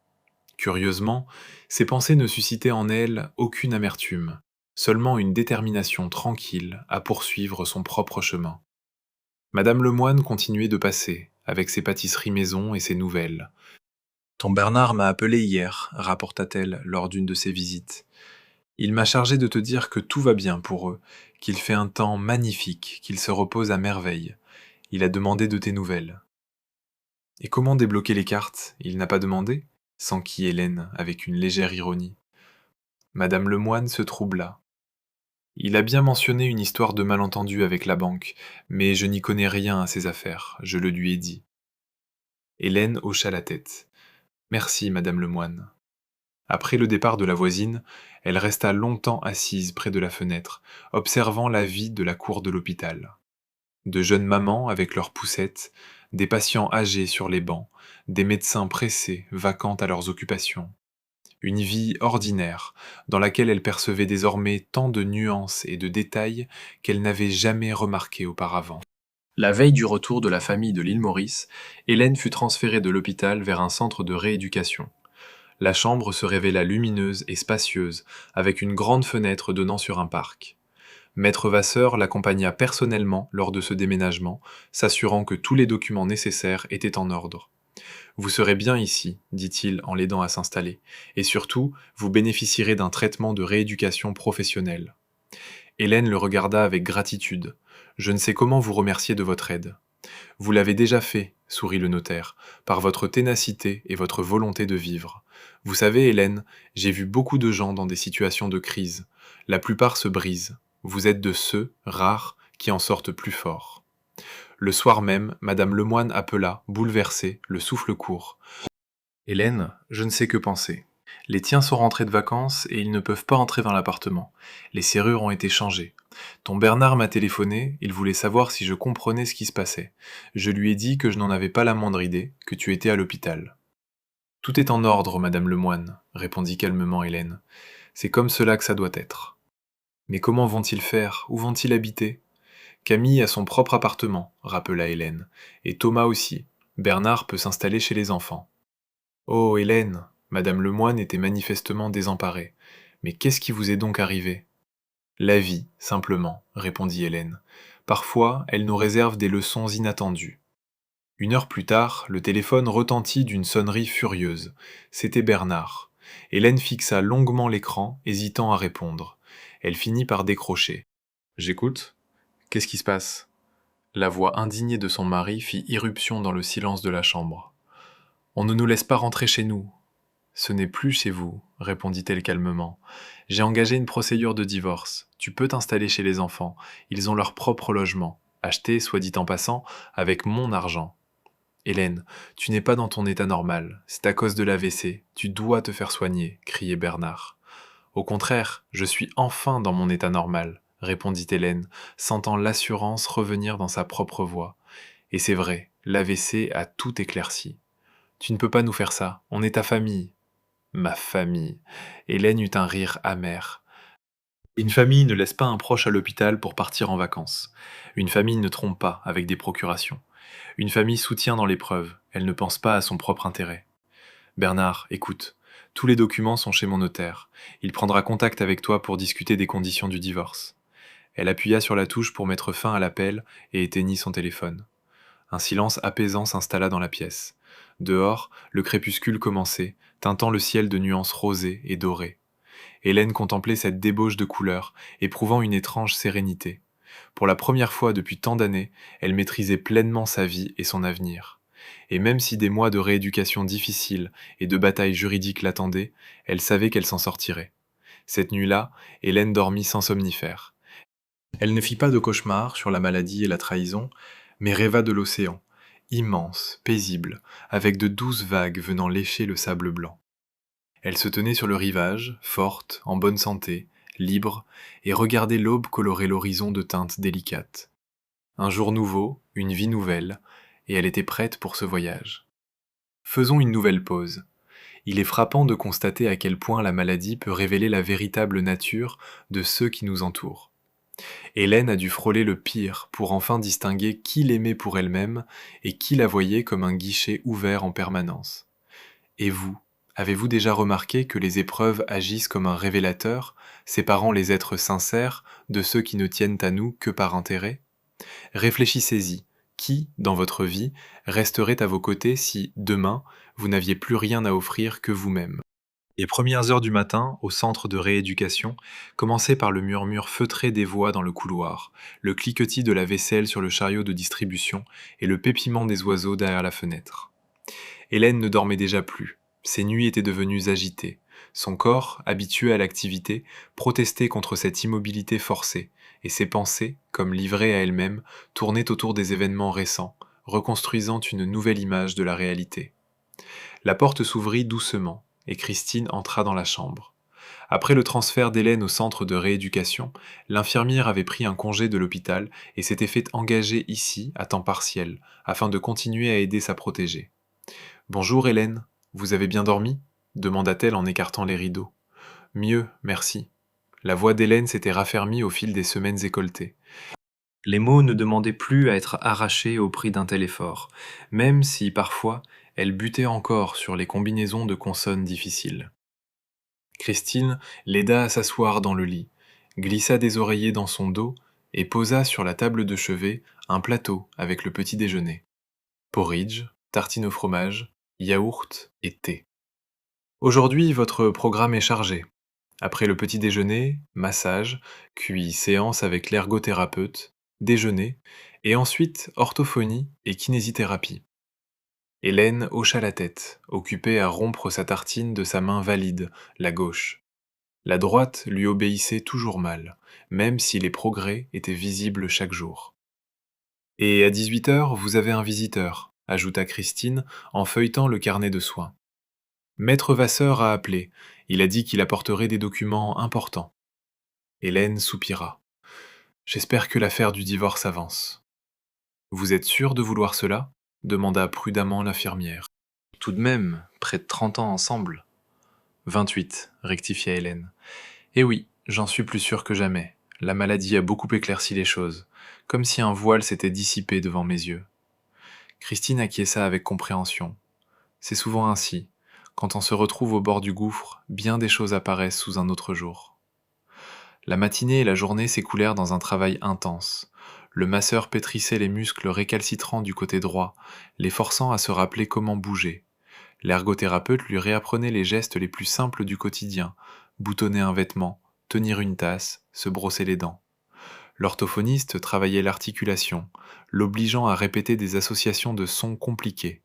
Curieusement, ces pensées ne suscitaient en elle aucune amertume, seulement une détermination tranquille à poursuivre son propre chemin. Madame Lemoine continuait de passer, avec ses pâtisseries maison et ses nouvelles. Ton Bernard m'a appelé hier, rapporta-t-elle lors d'une de ses visites. Il m'a chargé de te dire que tout va bien pour eux, qu'il fait un temps magnifique, qu'ils se reposent à merveille. Il a demandé de tes nouvelles. Et comment débloquer les cartes? Il n'a pas demandé? S'enquit Hélène avec une légère ironie. Madame Lemoine se troubla. Il a bien mentionné une histoire de malentendu avec la banque, mais je n'y connais rien à ces affaires, je le lui ai dit. Hélène hocha la tête. Merci, Madame Lemoine. Après le départ de la voisine, elle resta longtemps assise près de la fenêtre, observant la vie de la cour de l'hôpital. De jeunes mamans avec leurs poussettes, des patients âgés sur les bancs, des médecins pressés, vacants à leurs occupations. Une vie ordinaire, dans laquelle elle percevait désormais tant de nuances et de détails qu'elle n'avait jamais remarqués auparavant. La veille du retour de la famille de l'île Maurice, Hélène fut transférée de l'hôpital vers un centre de rééducation. La chambre se révéla lumineuse et spacieuse, avec une grande fenêtre donnant sur un parc. Maître Vasseur l'accompagna personnellement lors de ce déménagement, s'assurant que tous les documents nécessaires étaient en ordre. Vous serez bien ici, dit-il en l'aidant à s'installer, et surtout, vous bénéficierez d'un traitement de rééducation professionnelle. Hélène le regarda avec gratitude. Je ne sais comment vous remercier de votre aide. Vous l'avez déjà fait, sourit le notaire, par votre ténacité et votre volonté de vivre. Vous savez, Hélène, j'ai vu beaucoup de gens dans des situations de crise. La plupart se brisent. Vous êtes de ceux, rares, qui en sortent plus forts. Le soir même, Madame Lemoine appela, bouleversée, le souffle court. Hélène, je ne sais que penser. Les tiens sont rentrés de vacances et ils ne peuvent pas entrer dans l'appartement. Les serrures ont été changées. Ton Bernard m'a téléphoné, il voulait savoir si je comprenais ce qui se passait. Je lui ai dit que je n'en avais pas la moindre idée, que tu étais à l'hôpital. Tout est en ordre, Madame Lemoine, répondit calmement Hélène. C'est comme cela que ça doit être. Mais comment vont-ils faire? Où vont-ils habiter? Camille a son propre appartement, rappela Hélène, et Thomas aussi. Bernard peut s'installer chez les enfants. Oh, Hélène, Madame Lemoine était manifestement désemparée. Mais qu'est-ce qui vous est donc arrivé? La vie, simplement, répondit Hélène. Parfois, elle nous réserve des leçons inattendues. Une heure plus tard, le téléphone retentit d'une sonnerie furieuse. C'était Bernard. Hélène fixa longuement l'écran, hésitant à répondre. Elle finit par décrocher. J'écoute. Qu'est-ce qui se passe? La voix indignée de son mari fit irruption dans le silence de la chambre. On ne nous laisse pas rentrer chez nous. Ce n'est plus chez vous, répondit-elle calmement. J'ai engagé une procédure de divorce. Tu peux t'installer chez les enfants. Ils ont leur propre logement, acheté, soit dit en passant, avec mon argent. Hélène, tu n'es pas dans ton état normal. C'est à cause de l'AVC. Tu dois te faire soigner, criait Bernard. Au contraire, je suis enfin dans mon état normal, répondit Hélène, sentant l'assurance revenir dans sa propre voix. Et c'est vrai, l'AVC a tout éclairci. Tu ne peux pas nous faire ça, on est ta famille. Ma famille. Hélène eut un rire amer. Une famille ne laisse pas un proche à l'hôpital pour partir en vacances. Une famille ne trompe pas avec des procurations. Une famille soutient dans l'épreuve, elle ne pense pas à son propre intérêt. Bernard, écoute, tous les documents sont chez mon notaire. Il prendra contact avec toi pour discuter des conditions du divorce. Elle appuya sur la touche pour mettre fin à l'appel et éteignit son téléphone. Un silence apaisant s'installa dans la pièce. Dehors, le crépuscule commençait, teintant le ciel de nuances rosées et dorées. Hélène contemplait cette débauche de couleurs, éprouvant une étrange sérénité. Pour la première fois depuis tant d'années, elle maîtrisait pleinement sa vie et son avenir. Et même si des mois de rééducation difficiles et de batailles juridiques l'attendaient, elle savait qu'elle s'en sortirait. Cette nuit-là, Hélène dormit sans somnifère. Elle ne fit pas de cauchemar sur la maladie et la trahison, mais rêva de l'océan, immense, paisible, avec de douces vagues venant lécher le sable blanc. Elle se tenait sur le rivage, forte, en bonne santé, libre, et regardait l'aube colorer l'horizon de teintes délicates. Un jour nouveau, une vie nouvelle, et elle était prête pour ce voyage. Faisons une nouvelle pause. Il est frappant de constater à quel point la maladie peut révéler la véritable nature de ceux qui nous entourent. Hélène a dû frôler le pire pour enfin distinguer qui l'aimait pour elle-même et qui la voyait comme un guichet ouvert en permanence. Et vous, avez-vous déjà remarqué que les épreuves agissent comme un révélateur, séparant les êtres sincères de ceux qui ne tiennent à nous que par intérêt ? Réfléchissez-y. Qui, dans votre vie, resterait à vos côtés si, demain, vous n'aviez plus rien à offrir que vous-même ? Les premières heures du matin, au centre de rééducation, commençaient par le murmure feutré des voix dans le couloir, le cliquetis de la vaisselle sur le chariot de distribution et le pépiment des oiseaux derrière la fenêtre. Hélène ne dormait déjà plus. Ses nuits étaient devenues agitées. Son corps, habitué à l'activité, protestait contre cette immobilité forcée, et ses pensées, comme livrées à elle-même, tournaient autour des événements récents, reconstruisant une nouvelle image de la réalité. La porte s'ouvrit doucement, et Christine entra dans la chambre. Après le transfert d'Hélène au centre de rééducation, l'infirmière avait pris un congé de l'hôpital et s'était fait engager ici à temps partiel, afin de continuer à aider sa protégée. Bonjour Hélène, vous avez bien dormi ? Demanda-t-elle en écartant les rideaux. Mieux, merci. La voix d'Hélène s'était raffermie au fil des semaines écoltées. Les mots ne demandaient plus à être arrachés au prix d'un tel effort, même si, parfois, elle butait encore sur les combinaisons de consonnes difficiles. Christine l'aida à s'asseoir dans le lit, glissa des oreillers dans son dos et posa sur la table de chevet un plateau avec le petit déjeuner. Porridge, tartine au fromage, yaourt et thé. Aujourd'hui, votre programme est chargé. Après le petit déjeuner, massage, puis séance avec l'ergothérapeute, déjeuner, et ensuite orthophonie et kinésithérapie. Hélène hocha la tête, occupée à rompre sa tartine de sa main valide, la gauche. La droite lui obéissait toujours mal, même si les progrès étaient visibles chaque jour. Et à 18h, vous avez un visiteur, ajouta Christine en feuilletant le carnet de soins. Maître Vasseur a appelé, il a dit qu'il apporterait des documents importants. Hélène soupira. J'espère que l'affaire du divorce avance. Vous êtes sûr de vouloir cela ? Demanda prudemment l'infirmière. Tout de même, près de 30 ans ensemble. 28, rectifia Hélène. Eh oui, j'en suis plus sûr que jamais. La maladie a beaucoup éclairci les choses, comme si un voile s'était dissipé devant mes yeux. Christine acquiesça avec compréhension. C'est souvent ainsi. Quand on se retrouve au bord du gouffre, bien des choses apparaissent sous un autre jour. La matinée et la journée s'écoulèrent dans un travail intense. Le masseur pétrissait les muscles récalcitrants du côté droit, les forçant à se rappeler comment bouger. L'ergothérapeute lui réapprenait les gestes les plus simples du quotidien, boutonner un vêtement, tenir une tasse, se brosser les dents. L'orthophoniste travaillait l'articulation, l'obligeant à répéter des associations de sons compliqués.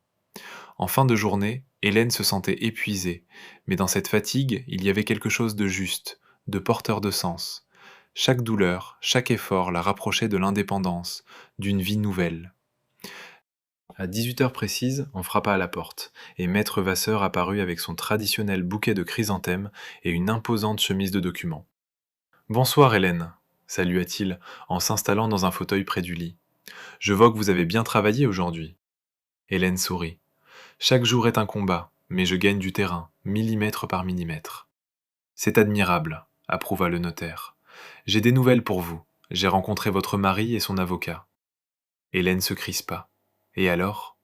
En fin de journée, Hélène se sentait épuisée, mais dans cette fatigue, il y avait quelque chose de juste, de porteur de sens. Chaque douleur, chaque effort la rapprochait de l'indépendance, d'une vie nouvelle. À 18 heures précises, on frappa à la porte, et maître Vasseur apparut avec son traditionnel bouquet de chrysanthèmes et une imposante chemise de documents. Bonsoir Hélène, salua-t-il en s'installant dans un fauteuil près du lit. Je vois que vous avez bien travaillé aujourd'hui. Hélène sourit. Chaque jour est un combat, mais je gagne du terrain, millimètre par millimètre. C'est admirable, approuva le notaire. J'ai des nouvelles pour vous. J'ai rencontré votre mari et son avocat. Hélène se crispa. Et alors?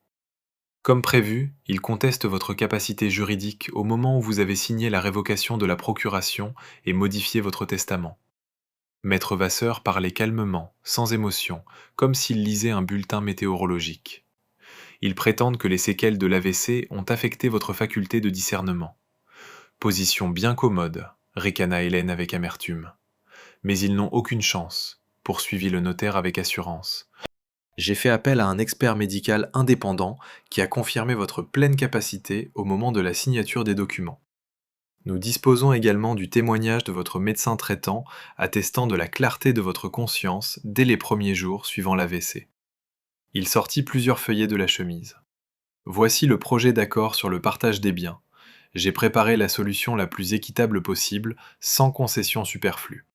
Comme prévu, il conteste votre capacité juridique au moment où vous avez signé la révocation de la procuration et modifié votre testament. Maître Vasseur parlait calmement, sans émotion, comme s'il lisait un bulletin météorologique. Ils prétendent que les séquelles de l'AVC ont affecté votre faculté de discernement. Position bien commode, ricana Hélène avec amertume. Mais ils n'ont aucune chance, poursuivit le notaire avec assurance. J'ai fait appel à un expert médical indépendant qui a confirmé votre pleine capacité au moment de la signature des documents. Nous disposons également du témoignage de votre médecin traitant attestant de la clarté de votre conscience dès les premiers jours suivant l'AVC. Il sortit plusieurs feuillets de la chemise. Voici le projet d'accord sur le partage des biens. J'ai préparé la solution la plus équitable possible, sans concession superflue.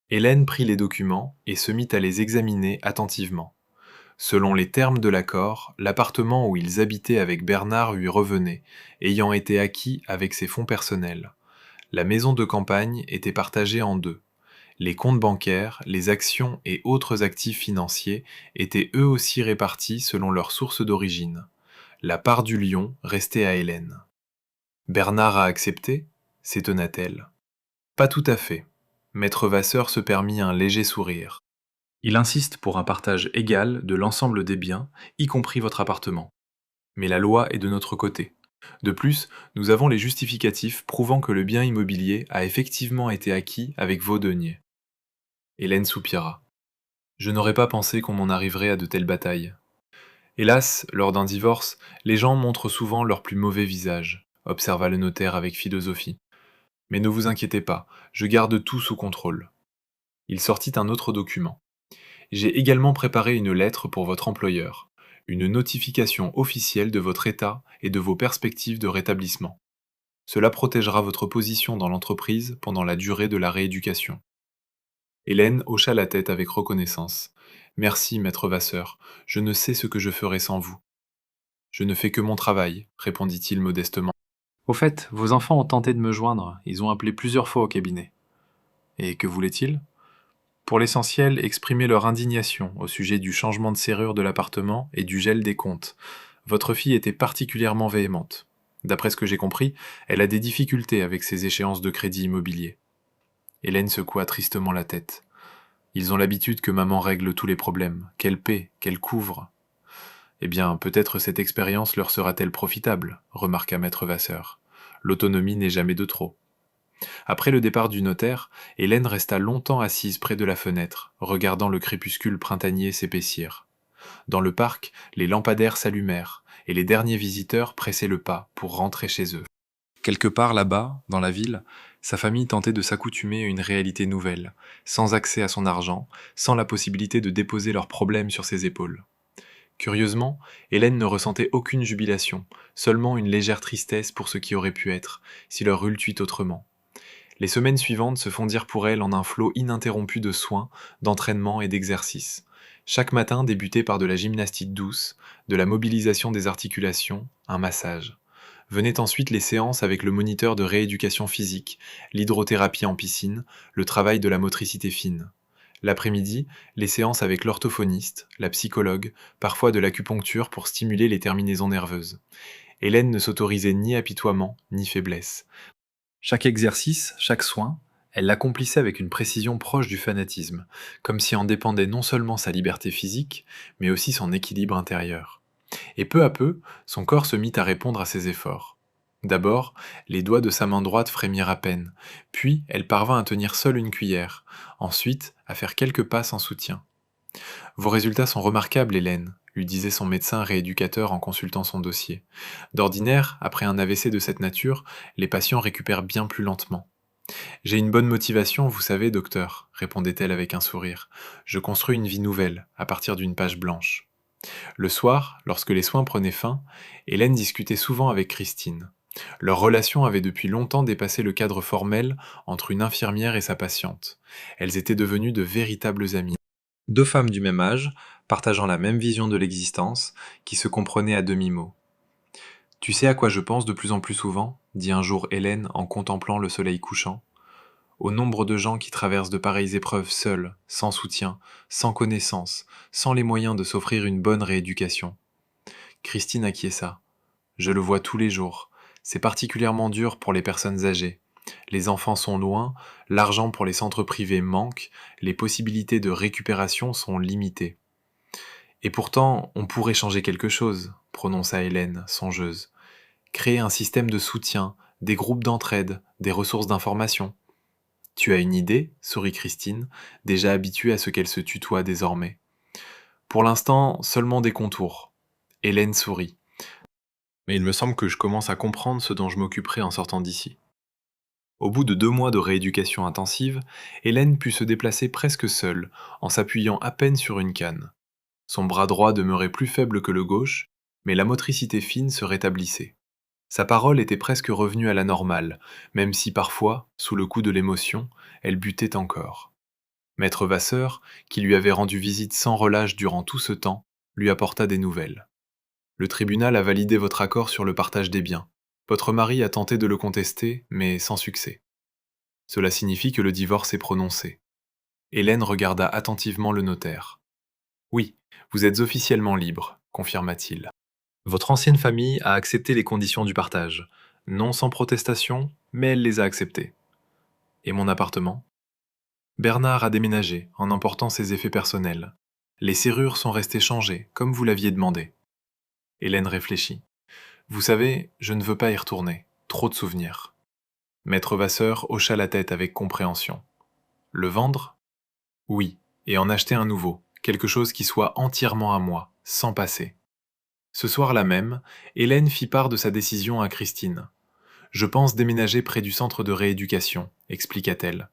Hélène prit les documents et se mit à les examiner attentivement. Selon les termes de l'accord, l'appartement où ils habitaient avec Bernard lui revenait, ayant été acquis avec ses fonds personnels. La maison de campagne était partagée en deux. Les comptes bancaires, les actions et autres actifs financiers étaient eux aussi répartis selon leur source d'origine. La part du lion restait à Hélène. Bernard a accepté? S'étonna-t-elle. Pas tout à fait. Maître Vasseur se permit un léger sourire. Il insiste pour un partage égal de l'ensemble des biens, y compris votre appartement. Mais la loi est de notre côté. De plus, nous avons les justificatifs prouvant que le bien immobilier a effectivement été acquis avec vos deniers. Hélène soupira. Je n'aurais pas pensé qu'on en arriverait à de telles batailles. Hélas, lors d'un divorce, les gens montrent souvent leur plus mauvais visage, observa le notaire avec philosophie. Mais ne vous inquiétez pas, je garde tout sous contrôle. Il sortit un autre document. J'ai également préparé une lettre pour votre employeur, une notification officielle de votre état et de vos perspectives de rétablissement. Cela protégera votre position dans l'entreprise pendant la durée de la rééducation. Hélène hocha la tête avec reconnaissance. Merci, maître Vasseur, je ne sais ce que je ferai sans vous. Je ne fais que mon travail, répondit-il modestement. Au fait, vos enfants ont tenté de me joindre, ils ont appelé plusieurs fois au cabinet. Et que voulaient-ils? Pour l'essentiel, exprimer leur indignation au sujet du changement de serrure de l'appartement et du gel des comptes. Votre fille était particulièrement véhémente. D'après ce que j'ai compris, elle a des difficultés avec ses échéances de crédit immobilier. Hélène secoua tristement la tête. Ils ont l'habitude que maman règle tous les problèmes, qu'elle paie, qu'elle couvre. Eh bien, peut-être cette expérience leur sera-t-elle profitable, remarqua maître Vasseur. L'autonomie n'est jamais de trop. Après le départ du notaire, Hélène resta longtemps assise près de la fenêtre, regardant le crépuscule printanier s'épaissir. Dans le parc, les lampadaires s'allumèrent, et les derniers visiteurs pressaient le pas pour rentrer chez eux. Quelque part là-bas, dans la ville, sa famille tentait de s'accoutumer à une réalité nouvelle, sans accès à son argent, sans la possibilité de déposer leurs problèmes sur ses épaules. Curieusement, Hélène ne ressentait aucune jubilation, seulement une légère tristesse pour ce qui aurait pu être, si leur eût tuit autrement. Les semaines suivantes se fondirent pour elle en un flot ininterrompu de soins, d'entraînement et d'exercices. Chaque matin débutait par de la gymnastique douce, de la mobilisation des articulations, un massage. Venaient ensuite les séances avec le moniteur de rééducation physique, l'hydrothérapie en piscine, le travail de la motricité fine. L'après-midi, les séances avec l'orthophoniste, la psychologue, parfois de l'acupuncture pour stimuler les terminaisons nerveuses. Hélène ne s'autorisait ni apitoiement, ni faiblesse. Chaque exercice, chaque soin, elle l'accomplissait avec une précision proche du fanatisme, comme si en dépendait non seulement sa liberté physique, mais aussi son équilibre intérieur. Et peu à peu, son corps se mit à répondre à ses efforts. D'abord, les doigts de sa main droite frémirent à peine, puis elle parvint à tenir seule une cuillère, ensuite à faire quelques pas sans soutien. Vos résultats sont remarquables, Hélène, lui disait son médecin rééducateur en consultant son dossier. D'ordinaire, après un AVC de cette nature, les patients récupèrent bien plus lentement. J'ai une bonne motivation, vous savez, docteur, répondait-elle avec un sourire. Je construis une vie nouvelle, à partir d'une page blanche. Le soir, lorsque les soins prenaient fin, Hélène discutait souvent avec Christine. Leur relation avait depuis longtemps dépassé le cadre formel entre une infirmière et sa patiente. Elles étaient devenues de véritables amies. Deux femmes du même âge, partageant la même vision de l'existence, qui se comprenaient à demi-mot. Tu sais à quoi je pense de plus en plus souvent dit un jour Hélène en contemplant le soleil couchant. Au nombre de gens qui traversent de pareilles épreuves seuls, sans soutien, sans connaissance, sans les moyens de s'offrir une bonne rééducation. Christine acquiesça. Je le vois tous les jours. C'est particulièrement dur pour les personnes âgées. Les enfants sont loin, l'argent pour les centres privés manque, les possibilités de récupération sont limitées. Et pourtant, on pourrait changer quelque chose, prononça Hélène, songeuse. Créer un système de soutien, des groupes d'entraide, des ressources d'information. Tu as une idée sourit Christine, déjà habituée à ce qu'elle se tutoie désormais. Pour l'instant, seulement des contours. Hélène sourit. Mais il me semble que je commence à comprendre ce dont je m'occuperai en sortant d'ici. Au bout de 2 mois de rééducation intensive, Hélène put se déplacer presque seule, en s'appuyant à peine sur une canne. Son bras droit demeurait plus faible que le gauche, mais la motricité fine se rétablissait. Sa parole était presque revenue à la normale, même si parfois, sous le coup de l'émotion, elle butait encore. Maître Vasseur, qui lui avait rendu visite sans relâche durant tout ce temps, lui apporta des nouvelles. Le tribunal a validé votre accord sur le partage des biens. Votre mari a tenté de le contester, mais sans succès. Cela signifie que le divorce est prononcé. Hélène regarda attentivement le notaire. Oui, vous êtes officiellement libre, confirma-t-il. Votre ancienne famille a accepté les conditions du partage. Non sans protestation, mais elle les a acceptées. Et mon appartement ? Bernard a déménagé, en emportant ses effets personnels. Les serrures sont restées changées, comme vous l'aviez demandé. Hélène réfléchit. Vous savez, je ne veux pas y retourner. Trop de souvenirs. Maître Vasseur hocha la tête avec compréhension. Le vendre ? Oui, et en acheter un nouveau, quelque chose qui soit entièrement à moi, sans passé. Ce soir-là même, Hélène fit part de sa décision à Christine. Je pense déménager près du centre de rééducation, expliqua-t-elle.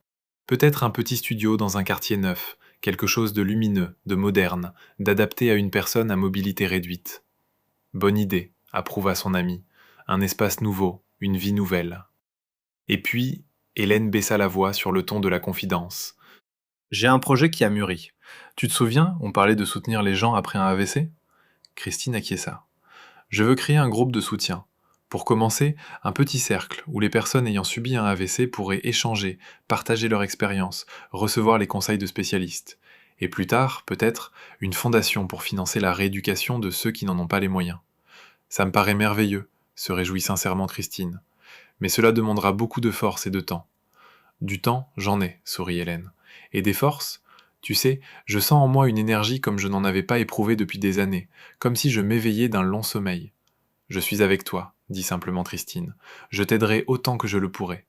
Peut-être un petit studio dans un quartier neuf, quelque chose de lumineux, de moderne, d'adapté à une personne à mobilité réduite. Bonne idée, approuva son ami. Un espace nouveau, une vie nouvelle. Et puis, Hélène baissa la voix sur le ton de la confidence. J'ai un projet qui a mûri. Tu te souviens, on parlait de soutenir les gens après un AVC ? Christine acquiesça. Je veux créer un groupe de soutien. Pour commencer, un petit cercle où les personnes ayant subi un AVC pourraient échanger, partager leur expérience, recevoir les conseils de spécialistes. Et plus tard, peut-être, une fondation pour financer la rééducation de ceux qui n'en ont pas les moyens. Ça me paraît merveilleux, se réjouit sincèrement Christine. Mais cela demandera beaucoup de force et de temps. Du temps, j'en ai, sourit Hélène. Et des forces ? Tu sais, je sens en moi une énergie comme je n'en avais pas éprouvé depuis des années, comme si je m'éveillais d'un long sommeil. Je suis avec toi, dit simplement Christine. Je t'aiderai autant que je le pourrai.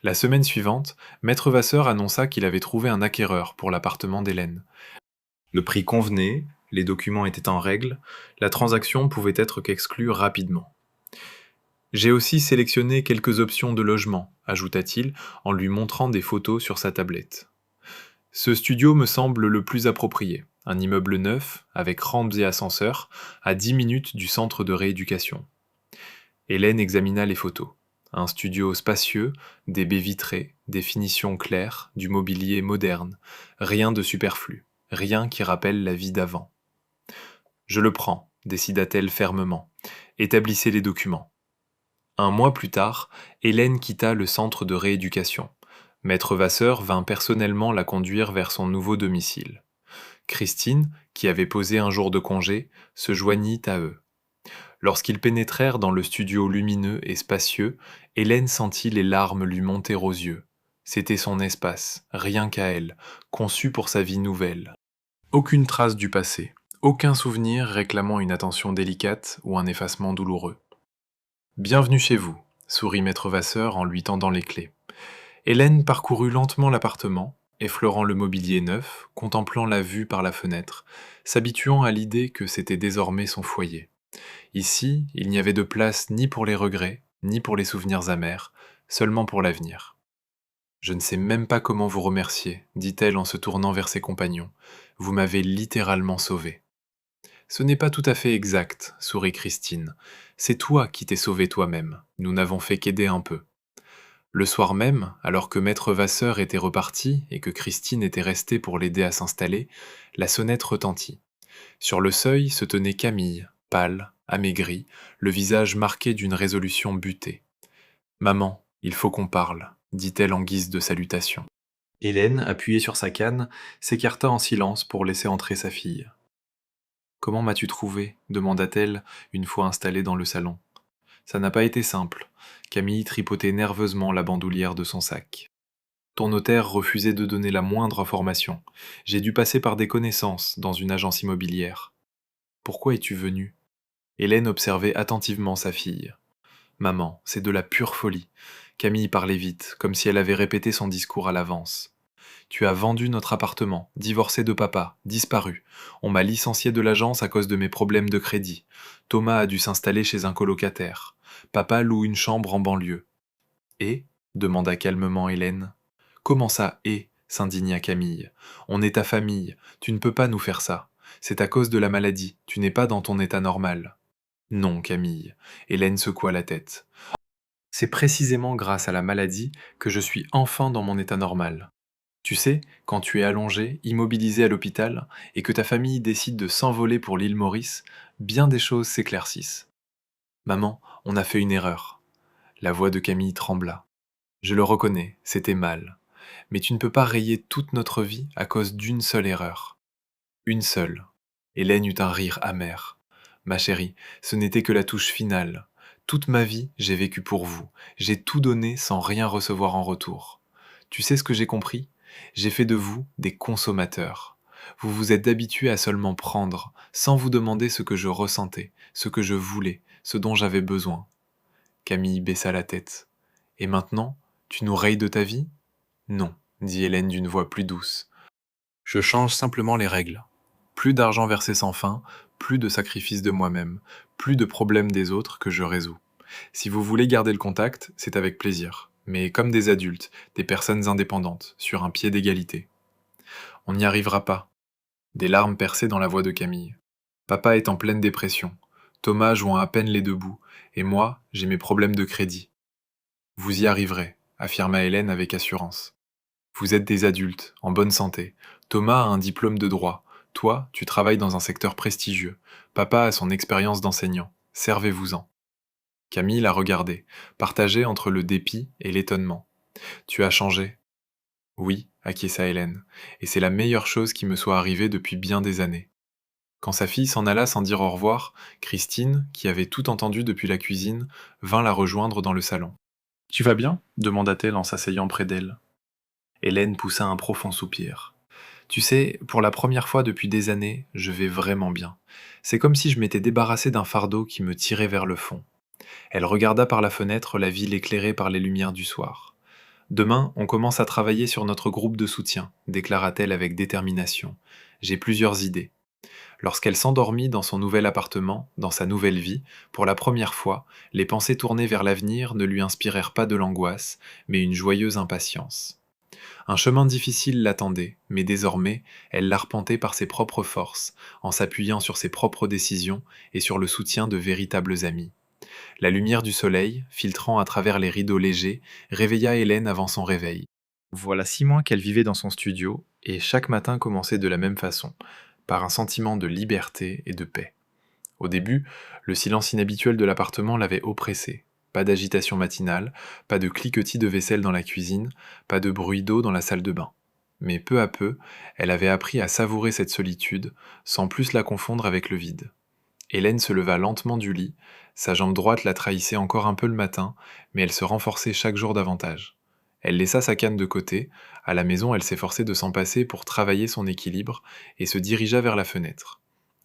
La semaine suivante, Maître Vasseur annonça qu'il avait trouvé un acquéreur pour l'appartement d'Hélène. Le prix convenait, les documents étaient en règle, la transaction pouvait être qu'exclue rapidement. J'ai aussi sélectionné quelques options de logement, ajouta-t-il en lui montrant des photos sur sa tablette. Ce studio me semble le plus approprié. Un immeuble neuf, avec rampes et ascenseurs, à 10 minutes du centre de rééducation. Hélène examina les photos. Un studio spacieux, des baies vitrées, des finitions claires, du mobilier moderne. Rien de superflu, rien qui rappelle la vie d'avant. Je le prends, décida-t-elle fermement. Établissez les documents. Un mois plus tard, Hélène quitta le centre de rééducation. Maître Vasseur vint personnellement la conduire vers son nouveau domicile. Christine, qui avait posé un jour de congé, se joignit à eux. Lorsqu'ils pénétrèrent dans le studio lumineux et spacieux, Hélène sentit les larmes lui monter aux yeux. C'était son espace, rien qu'à elle, conçu pour sa vie nouvelle. Aucune trace du passé, aucun souvenir réclamant une attention délicate ou un effacement douloureux. Bienvenue chez vous, sourit Maître Vasseur en lui tendant les clés. Hélène parcourut lentement l'appartement, effleurant le mobilier neuf, contemplant la vue par la fenêtre, s'habituant à l'idée que c'était désormais son foyer. Ici, il n'y avait de place ni pour les regrets, ni pour les souvenirs amers, seulement pour l'avenir. Je ne sais même pas comment vous remercier, dit-elle en se tournant vers ses compagnons. Vous m'avez littéralement sauvé. Ce n'est pas tout à fait exact, sourit Christine. C'est toi qui t'es sauvé toi-même. Nous n'avons fait qu'aider un peu. Le soir même, alors que maître Vasseur était reparti et que Christine était restée pour l'aider à s'installer, la sonnette retentit. Sur le seuil se tenait Camille, pâle, amaigrie, le visage marqué d'une résolution butée. Maman, il faut qu'on parle, dit-elle en guise de salutation. Hélène, appuyée sur sa canne, s'écarta en silence pour laisser entrer sa fille. Comment m'as-tu trouvé demanda-t-elle une fois installée dans le salon. Ça n'a pas été simple. Camille tripotait nerveusement la bandoulière de son sac. Ton notaire refusait de donner la moindre information. J'ai dû passer par des connaissances dans une agence immobilière. Pourquoi es-tu venue? Hélène observait attentivement sa fille. Maman, c'est de la pure folie. Camille parlait vite, comme si elle avait répété son discours à l'avance. Tu as vendu notre appartement, divorcé de papa, disparu. On m'a licencié de l'agence à cause de mes problèmes de crédit. Thomas a dû s'installer chez un colocataire. Papa loue une chambre en banlieue. Et demanda calmement Hélène. Comment ça, et s'indigna Camille. On est ta famille, tu ne peux pas nous faire ça. C'est à cause de la maladie, tu n'es pas dans ton état normal. Non, Camille. Hélène secoua la tête. C'est précisément grâce à la maladie que je suis enfin dans mon état normal. Tu sais, quand tu es allongé, immobilisé à l'hôpital, et que ta famille décide de s'envoler pour l'île Maurice, bien des choses s'éclaircissent. Maman, on a fait une erreur. La voix de Camille trembla. Je le reconnais, c'était mal. Mais tu ne peux pas rayer toute notre vie à cause d'une seule erreur. Une seule. Hélène eut un rire amer. Ma chérie, ce n'était que la touche finale. Toute ma vie, j'ai vécu pour vous. J'ai tout donné sans rien recevoir en retour. Tu sais ce que j'ai compris? J'ai fait de vous des consommateurs. Vous vous êtes habitués à seulement prendre, sans vous demander ce que je ressentais, ce que je voulais, ce dont j'avais besoin. Camille baissa la tête. Et maintenant, tu nous rayes de ta vie? Non, dit Hélène d'une voix plus douce. Je change simplement les règles. Plus d'argent versé sans fin, plus de sacrifices de moi-même, plus de problèmes des autres que je résous. Si vous voulez garder le contact, c'est avec plaisir, mais comme des adultes, des personnes indépendantes, sur un pied d'égalité. On n'y arrivera pas. Des larmes perçaient dans la voix de Camille. Papa est en pleine dépression, Thomas joint à peine les deux bouts, et moi, j'ai mes problèmes de crédit. Vous y arriverez, affirma Hélène avec assurance. Vous êtes des adultes, en bonne santé. Thomas a un diplôme de droit. Toi, tu travailles dans un secteur prestigieux. Papa a son expérience d'enseignant. Servez-vous-en. Camille la regardait, partagée entre le dépit et l'étonnement. Tu as changé? Oui, acquiesça Hélène, et c'est la meilleure chose qui me soit arrivée depuis bien des années. Quand sa fille s'en alla sans dire au revoir, Christine, qui avait tout entendu depuis la cuisine, vint la rejoindre dans le salon. Tu vas bien? Demanda-t-elle en s'asseyant près d'elle. Hélène poussa un profond soupir. Tu sais, pour la première fois depuis des années, je vais vraiment bien. C'est comme si je m'étais débarrassé d'un fardeau qui me tirait vers le fond. Elle regarda par la fenêtre la ville éclairée par les lumières du soir. Demain, on commence à travailler sur notre groupe de soutien, déclara-t-elle avec détermination. J'ai plusieurs idées. Lorsqu'elle s'endormit dans son nouvel appartement, dans sa nouvelle vie, pour la première fois, les pensées tournées vers l'avenir ne lui inspirèrent pas de l'angoisse, mais une joyeuse impatience. Un chemin difficile l'attendait, mais désormais, elle l'arpentait par ses propres forces, en s'appuyant sur ses propres décisions et sur le soutien de véritables amis. La lumière du soleil, filtrant à travers les rideaux légers, réveilla Hélène avant son réveil. Voilà 6 mois qu'elle vivait dans son studio, et chaque matin commençait de la même façon, par un sentiment de liberté et de paix. Au début, le silence inhabituel de l'appartement l'avait oppressée. Pas d'agitation matinale, pas de cliquetis de vaisselle dans la cuisine, pas de bruit d'eau dans la salle de bain. Mais peu à peu, elle avait appris à savourer cette solitude, sans plus la confondre avec le vide. Hélène se leva lentement du lit, sa jambe droite la trahissait encore un peu le matin, mais elle se renforçait chaque jour davantage. Elle laissa sa canne de côté, à la maison elle s'efforçait de s'en passer pour travailler son équilibre, et se dirigea vers la fenêtre.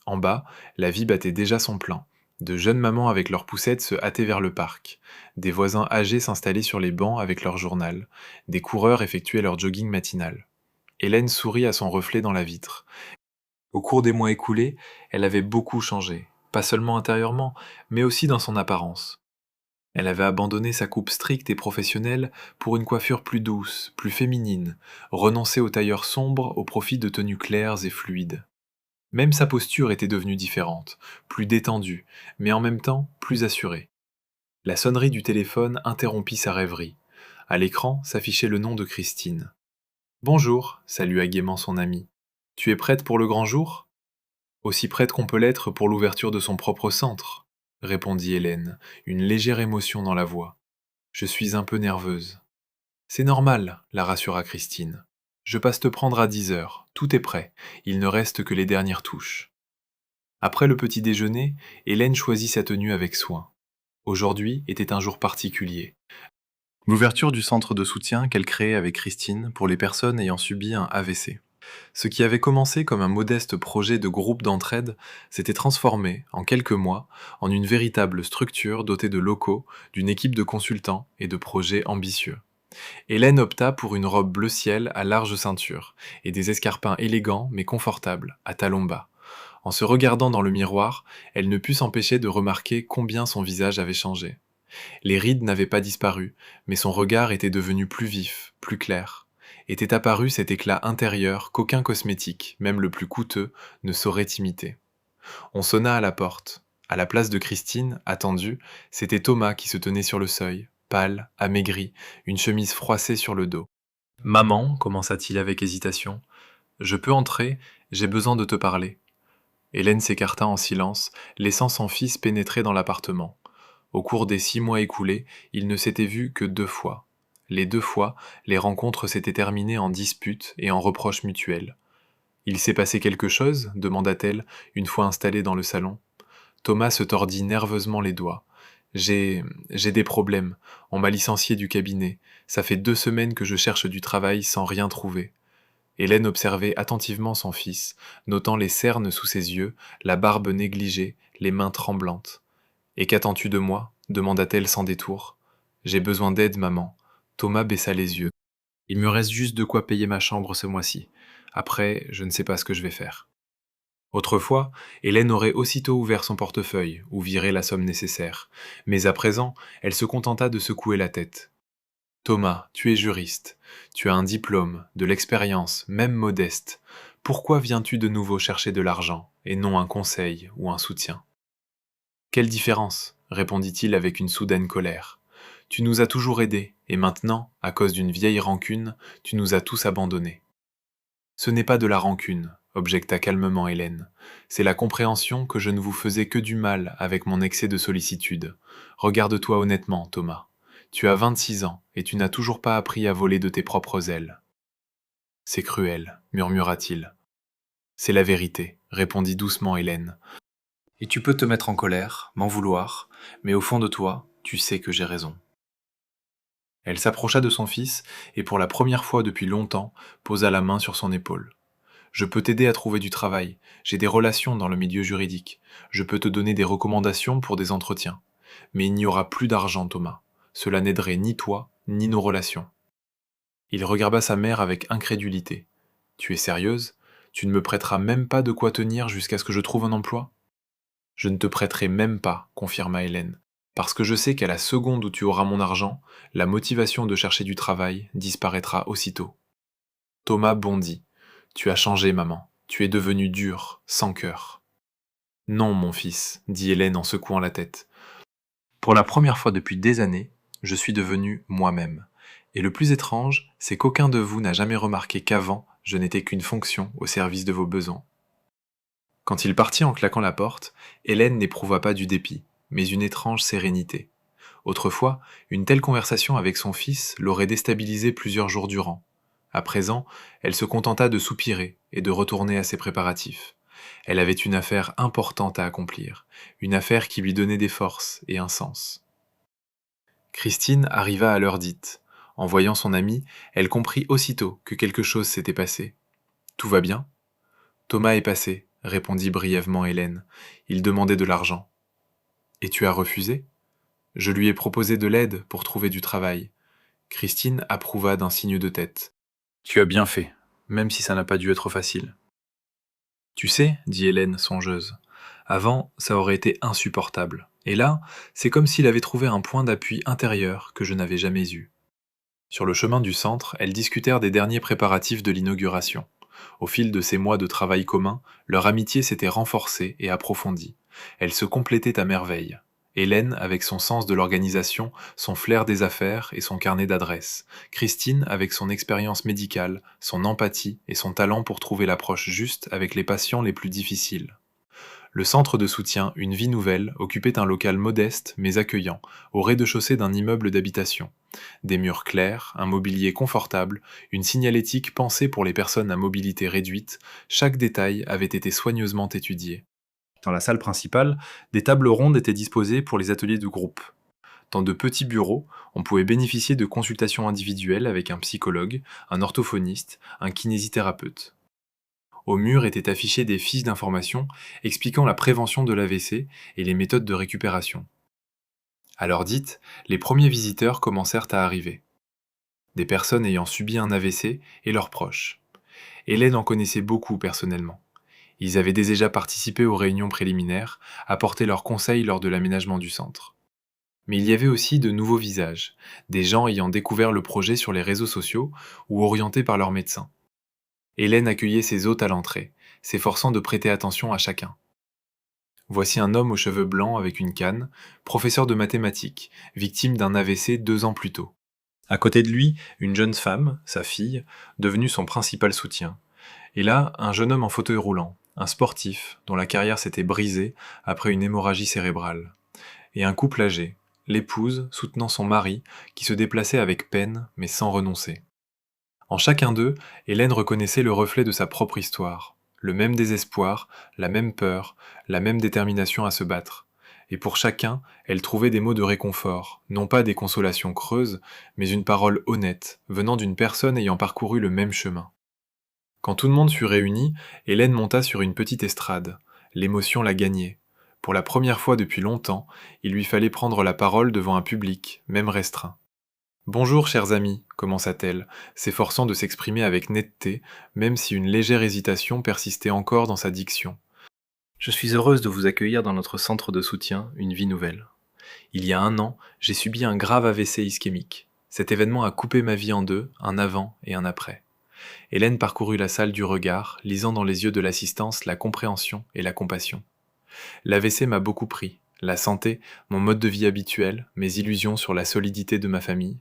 En bas, la vie battait déjà son plein. De jeunes mamans avec leurs poussettes se hâtaient vers le parc. Des voisins âgés s'installaient sur les bancs avec leur journal. Des coureurs effectuaient leur jogging matinal. Hélène sourit à son reflet dans la vitre. Au cours des mois écoulés, elle avait beaucoup changé, pas seulement intérieurement, mais aussi dans son apparence. Elle avait abandonné sa coupe stricte et professionnelle pour une coiffure plus douce, plus féminine, renoncé aux tailleurs sombres au profit de tenues claires et fluides. Même sa posture était devenue différente, plus détendue, mais en même temps plus assurée. La sonnerie du téléphone interrompit sa rêverie. À l'écran s'affichait le nom de Christine. Bonjour, salua gaiement son amie. Tu es prête pour le grand jour? Aussi prête qu'on peut l'être pour l'ouverture de son propre centre, répondit Hélène, une légère émotion dans la voix. Je suis un peu nerveuse. C'est normal, la rassura Christine. Je passe te prendre à 10 heures, tout est prêt, il ne reste que les dernières touches. Après le petit déjeuner, Hélène choisit sa tenue avec soin. Aujourd'hui était un jour particulier. L'ouverture du centre de soutien qu'elle créait avec Christine pour les personnes ayant subi un AVC. Ce qui avait commencé comme un modeste projet de groupe d'entraide s'était transformé, en quelques mois, en une véritable structure dotée de locaux, d'une équipe de consultants et de projets ambitieux. Hélène opta pour une robe bleu ciel à large ceinture et des escarpins élégants mais confortables, à talons bas. En se regardant dans le miroir, elle ne put s'empêcher de remarquer combien son visage avait changé. Les rides n'avaient pas disparu, mais son regard était devenu plus vif, plus clair. Était apparu cet éclat intérieur qu'aucun cosmétique, même le plus coûteux, ne saurait imiter. On sonna à la porte. À la place de Christine, attendue, c'était Thomas qui se tenait sur le seuil, pâle, amaigri, une chemise froissée sur le dos. Maman, commença-t-il avec hésitation, je peux entrer, j'ai besoin de te parler. Hélène s'écarta en silence, laissant son fils pénétrer dans l'appartement. Au cours des 6 mois écoulés, ils ne s'étaient vus que 2 fois. Les 2 fois, les rencontres s'étaient terminées en disputes et en reproches mutuels. Il s'est passé quelque chose demanda-t-elle, une fois installée dans le salon. Thomas se tordit nerveusement les doigts. J'ai des problèmes. On m'a licencié du cabinet. Ça fait 2 semaines que je cherche du travail sans rien trouver. Hélène observait attentivement son fils, notant les cernes sous ses yeux, la barbe négligée, les mains tremblantes. Et qu'attends-tu de moi demanda-t-elle sans détour. J'ai besoin d'aide, maman. Thomas baissa les yeux. Il me reste juste de quoi payer ma chambre ce mois-ci. Après, je ne sais pas ce que je vais faire. Autrefois, Hélène aurait aussitôt ouvert son portefeuille ou viré la somme nécessaire, mais à présent, elle se contenta de secouer la tête. Thomas, tu es juriste. Tu as un diplôme, de l'expérience, même modeste. Pourquoi viens-tu de nouveau chercher de l'argent, et non un conseil ou un soutien? Quelle différence, répondit-il avec une soudaine colère. Tu nous as toujours aidés, et maintenant, à cause d'une vieille rancune, tu nous as tous abandonnés. Ce n'est pas de la rancune, objecta calmement Hélène. C'est la compréhension que je ne vous faisais que du mal avec mon excès de sollicitude. Regarde-toi honnêtement, Thomas. Tu as 26 ans, et tu n'as toujours pas appris à voler de tes propres ailes. C'est cruel, murmura-t-il. C'est la vérité, répondit doucement Hélène. Et tu peux te mettre en colère, m'en vouloir, mais au fond de toi, tu sais que j'ai raison. Elle s'approcha de son fils et pour la première fois depuis longtemps, posa la main sur son épaule. Je peux t'aider à trouver du travail, j'ai des relations dans le milieu juridique, je peux te donner des recommandations pour des entretiens. Mais il n'y aura plus d'argent, Thomas. Cela n'aiderait ni toi, ni nos relations. Il regarda sa mère avec incrédulité. Tu es sérieuse? Tu ne me prêteras même pas de quoi tenir jusqu'à ce que je trouve un emploi? Je ne te prêterai même pas, confirma Hélène, parce que je sais qu'à la seconde où tu auras mon argent, la motivation de chercher du travail disparaîtra aussitôt. Thomas bondit. Tu as changé, maman. Tu es devenu dur, sans cœur. Non, mon fils, dit Hélène en secouant la tête. Pour la première fois depuis des années, je suis devenu moi-même. Et le plus étrange, c'est qu'aucun de vous n'a jamais remarqué qu'avant, je n'étais qu'une fonction au service de vos besoins. Quand il partit en claquant la porte, Hélène n'éprouva pas du dépit, mais une étrange sérénité. Autrefois, une telle conversation avec son fils l'aurait déstabilisé plusieurs jours durant. À présent, elle se contenta de soupirer et de retourner à ses préparatifs. Elle avait une affaire importante à accomplir, une affaire qui lui donnait des forces et un sens. Christine arriva à l'heure dite. En voyant son amie, elle comprit aussitôt que quelque chose s'était passé. « Tout va bien ?» « Thomas est passé, » répondit brièvement Hélène. « Il demandait de l'argent. »« Et tu as refusé ?»« Je lui ai proposé de l'aide pour trouver du travail. » Christine approuva d'un signe de tête. « Tu as bien fait, même si ça n'a pas dû être facile. »« Tu sais, » dit Hélène songeuse, « avant, ça aurait été insupportable. Et là, c'est comme s'il avait trouvé un point d'appui intérieur que je n'avais jamais eu. » Sur le chemin du centre, elles discutèrent des derniers préparatifs de l'inauguration. Au fil de ces mois de travail commun, leur amitié s'était renforcée et approfondie. Elle se complétait à merveille. Hélène, avec son sens de l'organisation, son flair des affaires et son carnet d'adresses. Christine, avec son expérience médicale, son empathie et son talent pour trouver l'approche juste avec les patients les plus difficiles. Le centre de soutien Une vie nouvelle occupait un local modeste mais accueillant, au rez-de-chaussée d'un immeuble d'habitation. Des murs clairs, un mobilier confortable, une signalétique pensée pour les personnes à mobilité réduite, chaque détail avait été soigneusement étudié. Dans la salle principale, des tables rondes étaient disposées pour les ateliers de groupe. Dans de petits bureaux, on pouvait bénéficier de consultations individuelles avec un psychologue, un orthophoniste, un kinésithérapeute. Au mur étaient affichées des fiches d'information expliquant la prévention de l'AVC et les méthodes de récupération. À l'heure dite, les premiers visiteurs commencèrent à arriver. Des personnes ayant subi un AVC et leurs proches. Hélène en connaissait beaucoup personnellement. Ils avaient déjà participé aux réunions préliminaires, apporté leurs conseils lors de l'aménagement du centre. Mais il y avait aussi de nouveaux visages, des gens ayant découvert le projet sur les réseaux sociaux ou orientés par leurs médecins. Hélène accueillait ses hôtes à l'entrée, s'efforçant de prêter attention à chacun. Voici un homme aux cheveux blancs avec une canne, professeur de mathématiques, victime d'un AVC 2 ans plus tôt. À côté de lui, une jeune femme, sa fille, devenue son principal soutien. Et là, un jeune homme en fauteuil roulant, un sportif, dont la carrière s'était brisée après une hémorragie cérébrale. Et un couple âgé, l'épouse soutenant son mari, qui se déplaçait avec peine, mais sans renoncer. En chacun d'eux, Hélène reconnaissait le reflet de sa propre histoire, le même désespoir, la même peur, la même détermination à se battre. Et pour chacun, elle trouvait des mots de réconfort, non pas des consolations creuses, mais une parole honnête, venant d'une personne ayant parcouru le même chemin. Quand tout le monde fut réuni, Hélène monta sur une petite estrade. L'émotion la gagnait. Pour la première fois depuis longtemps, il lui fallait prendre la parole devant un public, même restreint. Bonjour, chers amis, commença-t-elle, s'efforçant de s'exprimer avec netteté, même si une légère hésitation persistait encore dans sa diction. Je suis heureuse de vous accueillir dans notre centre de soutien, Une vie nouvelle. Il y a 1 an, j'ai subi un grave AVC ischémique. Cet événement a coupé ma vie en deux, un avant et un après. Hélène parcourut la salle du regard, lisant dans les yeux de l'assistance la compréhension et la compassion. L'AVC m'a beaucoup pris. La santé, mon mode de vie habituel, mes illusions sur la solidité de ma famille.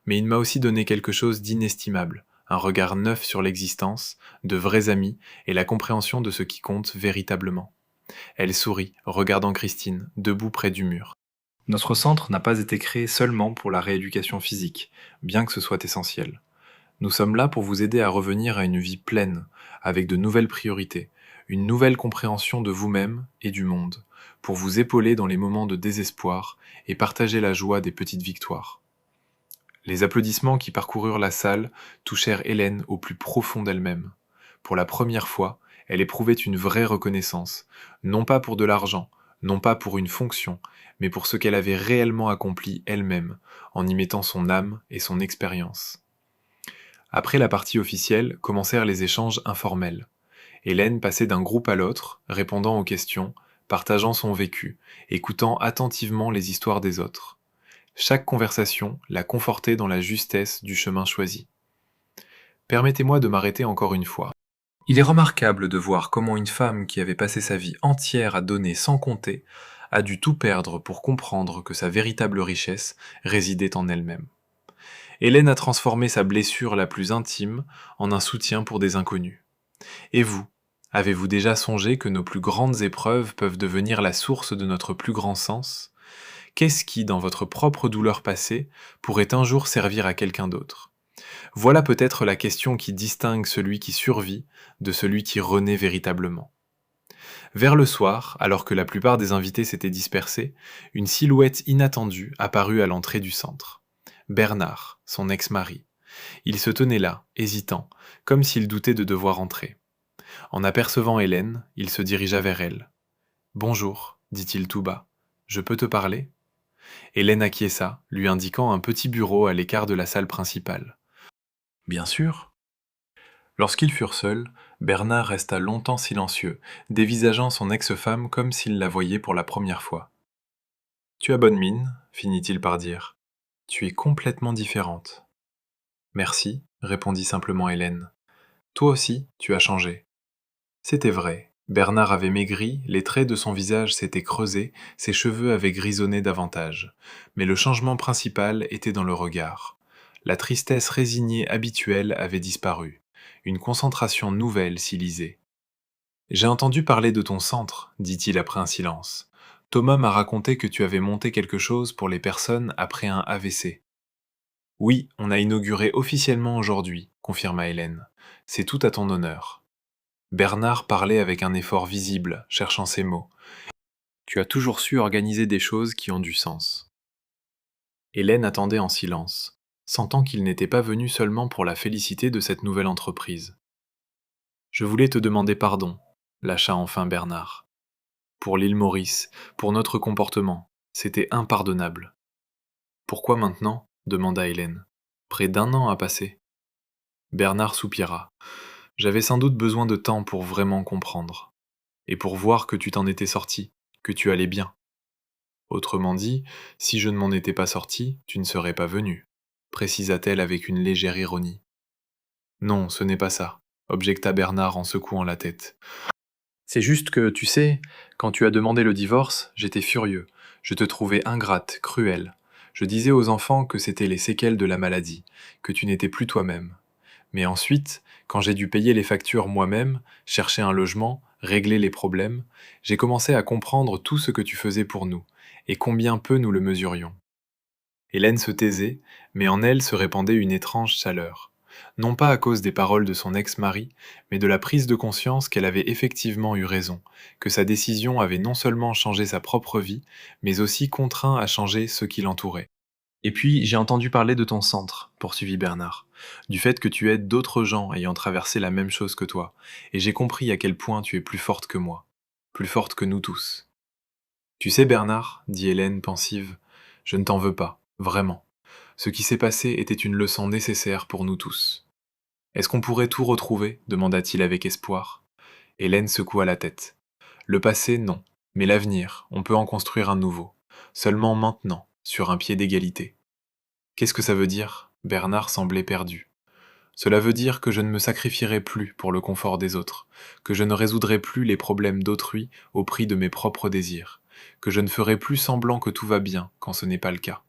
Mais il m'a aussi donné quelque chose d'inestimable, un regard neuf sur l'existence, de vrais amis et la compréhension de ce qui compte véritablement. Elle sourit, regardant Christine, debout près du mur. Notre centre n'a pas été créé seulement pour la rééducation physique, bien que ce soit essentiel. Nous sommes là pour vous aider à revenir à une vie pleine, avec de nouvelles priorités, une nouvelle compréhension de vous-même et du monde, pour vous épauler dans les moments de désespoir et partager la joie des petites victoires. Les applaudissements qui parcoururent la salle touchèrent Hélène au plus profond d'elle-même. Pour la première fois, elle éprouvait une vraie reconnaissance, non pas pour de l'argent, non pas pour une fonction, mais pour ce qu'elle avait réellement accompli elle-même, en y mettant son âme et son expérience. Après la partie officielle, commencèrent les échanges informels. Hélène passait d'un groupe à l'autre, répondant aux questions, partageant son vécu, écoutant attentivement les histoires des autres. Chaque conversation la confortait dans la justesse du chemin choisi. Permettez-moi de m'arrêter encore une fois. Il est remarquable de voir comment une femme qui avait passé sa vie entière à donner sans compter a dû tout perdre pour comprendre que sa véritable richesse résidait en elle-même. Hélène a transformé sa blessure la plus intime en un soutien pour des inconnus. Et vous, avez-vous déjà songé que nos plus grandes épreuves peuvent devenir la source de notre plus grand sens ? Qu'est-ce qui, dans votre propre douleur passée, pourrait un jour servir à quelqu'un d'autre ? Voilà peut-être la question qui distingue celui qui survit de celui qui renaît véritablement. Vers le soir, alors que la plupart des invités s'étaient dispersés, une silhouette inattendue apparut à l'entrée du centre. Bernard, son ex-mari. Il se tenait là, hésitant, comme s'il doutait de devoir entrer. En apercevant Hélène, il se dirigea vers elle. « Bonjour, dit-il tout bas. Je peux te parler ?» Hélène acquiesça, lui indiquant un petit bureau à l'écart de la salle principale. « Bien sûr. » Lorsqu'ils furent seuls, Bernard resta longtemps silencieux, dévisageant son ex-femme comme s'il la voyait pour la première fois. « Tu as bonne mine, finit-il par dire. Tu es complètement différente. » « Merci, répondit simplement Hélène. Toi aussi, tu as changé. C'était vrai. Bernard avait maigri, les traits de son visage s'étaient creusés, ses cheveux avaient grisonné davantage. Mais le changement principal était dans le regard. La tristesse résignée habituelle avait disparu. Une concentration nouvelle s'y lisait. J'ai entendu parler de ton centre, dit-il après un silence. Thomas m'a raconté que tu avais monté quelque chose pour les personnes après un AVC. Oui, on a inauguré officiellement aujourd'hui, confirma Hélène. C'est tout à ton honneur. Bernard parlait avec un effort visible, cherchant ses mots. Tu as toujours su organiser des choses qui ont du sens. Hélène attendait en silence, sentant qu'il n'était pas venu seulement pour la féliciter de cette nouvelle entreprise. Je voulais te demander pardon, lâcha enfin Bernard. Pour l'île Maurice, pour notre comportement, c'était impardonnable. Pourquoi maintenant demanda Hélène. Près d'un an a passé. Bernard soupira. J'avais sans doute besoin de temps pour vraiment comprendre. Et pour voir que tu t'en étais sorti, que tu allais bien. Autrement dit, si je ne m'en étais pas sorti, tu ne serais pas venu, précisa-t-elle avec une légère ironie. Non, ce n'est pas ça, objecta Bernard en secouant la tête. C'est juste que, tu sais, quand tu as demandé le divorce, j'étais furieux. Je te trouvais ingrate, cruelle. Je disais aux enfants que c'était les séquelles de la maladie, que tu n'étais plus toi-même. Mais ensuite, quand j'ai dû payer les factures moi-même, chercher un logement, régler les problèmes, j'ai commencé à comprendre tout ce que tu faisais pour nous, et combien peu nous le mesurions. Hélène se taisait, mais en elle se répandait une étrange chaleur. Non pas à cause des paroles de son ex-mari, mais de la prise de conscience qu'elle avait effectivement eu raison, que sa décision avait non seulement changé sa propre vie, mais aussi contraint à changer ceux qui l'entouraient. Et puis, j'ai entendu parler de ton centre, poursuivit Bernard, du fait que tu aides d'autres gens ayant traversé la même chose que toi, et j'ai compris à quel point tu es plus forte que moi, plus forte que nous tous. Tu sais, Bernard, dit Hélène pensive, je ne t'en veux pas, vraiment. Ce qui s'est passé était une leçon nécessaire pour nous tous. Est-ce qu'on pourrait tout retrouver demanda-t-il avec espoir. Hélène secoua la tête. Le passé, non, mais l'avenir, on peut en construire un nouveau. Seulement maintenant, sur un pied d'égalité. Qu'est-ce que ça veut dire? Bernard semblait perdu. Cela veut dire que je ne me sacrifierai plus pour le confort des autres, que je ne résoudrai plus les problèmes d'autrui au prix de mes propres désirs, que je ne ferai plus semblant que tout va bien quand ce n'est pas le cas.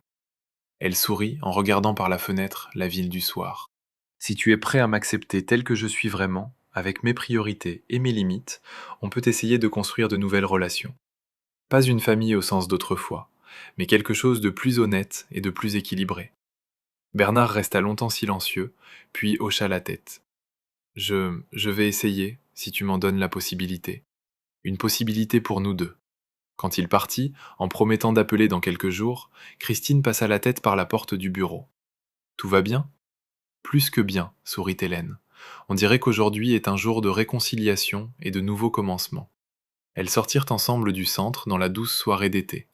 Elle sourit en regardant par la fenêtre la ville du soir. Si tu es prêt à m'accepter tel que je suis vraiment, avec mes priorités et mes limites, on peut essayer de construire de nouvelles relations. Pas une famille au sens d'autrefois, mais quelque chose de plus honnête et de plus équilibré. Bernard resta longtemps silencieux, puis hocha la tête. Je vais essayer, si tu m'en donnes la possibilité. Une possibilité pour nous deux. Quand il partit, en promettant d'appeler dans quelques jours, Christine passa la tête par la porte du bureau. Tout va bien? Plus que bien, sourit Hélène. On dirait qu'aujourd'hui est un jour de réconciliation et de nouveaux commencements. Elles sortirent ensemble du centre dans la douce soirée d'été.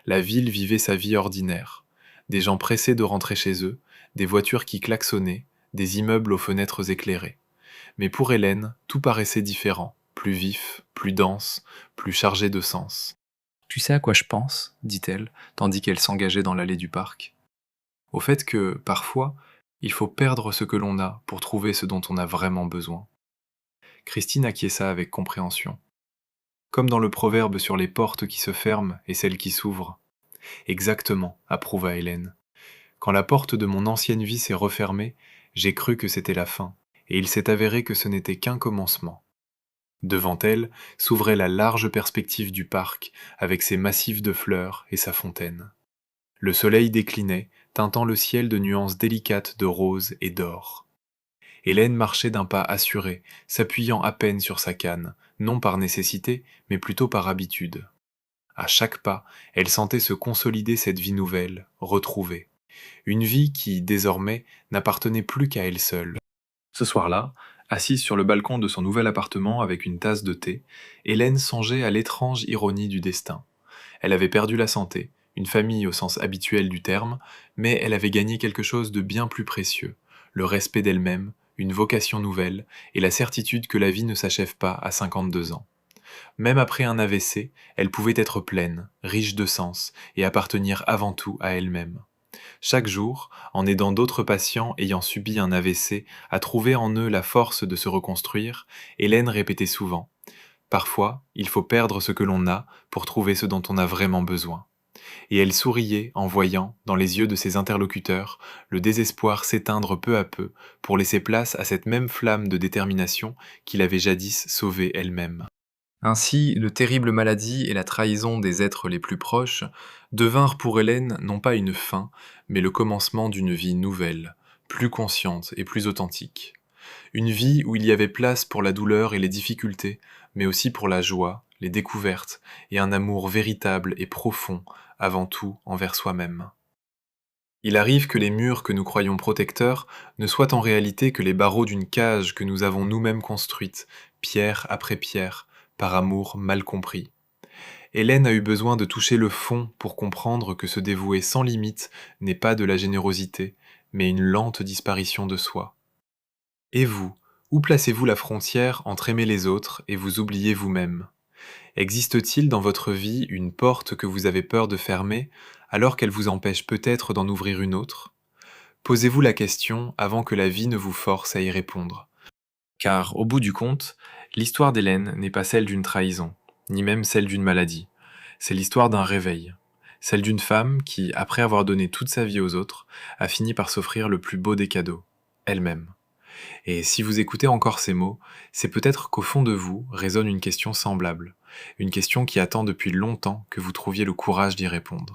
La ville vivait sa vie ordinaire. Des gens pressés de rentrer chez eux, des voitures qui klaxonnaient, des immeubles aux fenêtres éclairées. Mais pour Hélène, tout paraissait différent, plus vif, plus dense, plus chargé de sens. Tu sais à quoi je pense, dit-elle, tandis qu'elle s'engageait dans l'allée du parc. Au fait que, parfois, il faut perdre ce que l'on a pour trouver ce dont on a vraiment besoin. Christine acquiesça avec compréhension. Comme dans le proverbe sur les portes qui se ferment et celles qui s'ouvrent. Exactement, approuva Hélène. Quand la porte de mon ancienne vie s'est refermée, j'ai cru que c'était la fin, et il s'est avéré que ce n'était qu'un commencement. Devant elle s'ouvrait la large perspective du parc, avec ses massifs de fleurs et sa fontaine. Le soleil déclinait, teintant le ciel de nuances délicates de rose et d'or. Hélène marchait d'un pas assuré, s'appuyant à peine sur sa canne, non par nécessité, mais plutôt par habitude. À chaque pas, elle sentait se consolider cette vie nouvelle, retrouvée. Une vie qui, désormais, n'appartenait plus qu'à elle seule. Ce soir-là, assise sur le balcon de son nouvel appartement avec une tasse de thé, Hélène songeait à l'étrange ironie du destin. Elle avait perdu la santé, une famille au sens habituel du terme, mais elle avait gagné quelque chose de bien plus précieux, le respect d'elle-même, une vocation nouvelle et la certitude que la vie ne s'achève pas à 52 ans. Même après un AVC, elle pouvait être pleine, riche de sens et appartenir avant tout à elle-même. Chaque jour, en aidant d'autres patients ayant subi un AVC à trouver en eux la force de se reconstruire, Hélène répétait souvent: Parfois, il faut perdre ce que l'on a pour trouver ce dont on a vraiment besoin. Et elle souriait en voyant, dans les yeux de ses interlocuteurs, le désespoir s'éteindre peu à peu pour laisser place à cette même flamme de détermination qui l'avait jadis sauvée elle-même. Ainsi, le terrible maladie et la trahison des êtres les plus proches devinrent pour Hélène non pas une fin, mais le commencement d'une vie nouvelle, plus consciente et plus authentique. Une vie où il y avait place pour la douleur et les difficultés, mais aussi pour la joie, les découvertes et un amour véritable et profond, avant tout envers soi-même. Il arrive que les murs que nous croyons protecteurs ne soient en réalité que les barreaux d'une cage que nous avons nous-mêmes construite, pierre après pierre, par amour mal compris. Hélène a eu besoin de toucher le fond pour comprendre que se dévouer sans limite n'est pas de la générosité, mais une lente disparition de soi. Et vous, où placez-vous la frontière entre aimer les autres et vous oublier vous-même? Existe-t-il dans votre vie une porte que vous avez peur de fermer, alors qu'elle vous empêche peut-être d'en ouvrir une autre? Posez-vous la question avant que la vie ne vous force à y répondre. Car, au bout du compte, l'histoire d'Hélène n'est pas celle d'une trahison, ni même celle d'une maladie. C'est l'histoire d'un réveil. Celle d'une femme qui, après avoir donné toute sa vie aux autres, a fini par s'offrir le plus beau des cadeaux, elle-même. Et si vous écoutez encore ces mots, c'est peut-être qu'au fond de vous résonne une question semblable, une question qui attend depuis longtemps que vous trouviez le courage d'y répondre.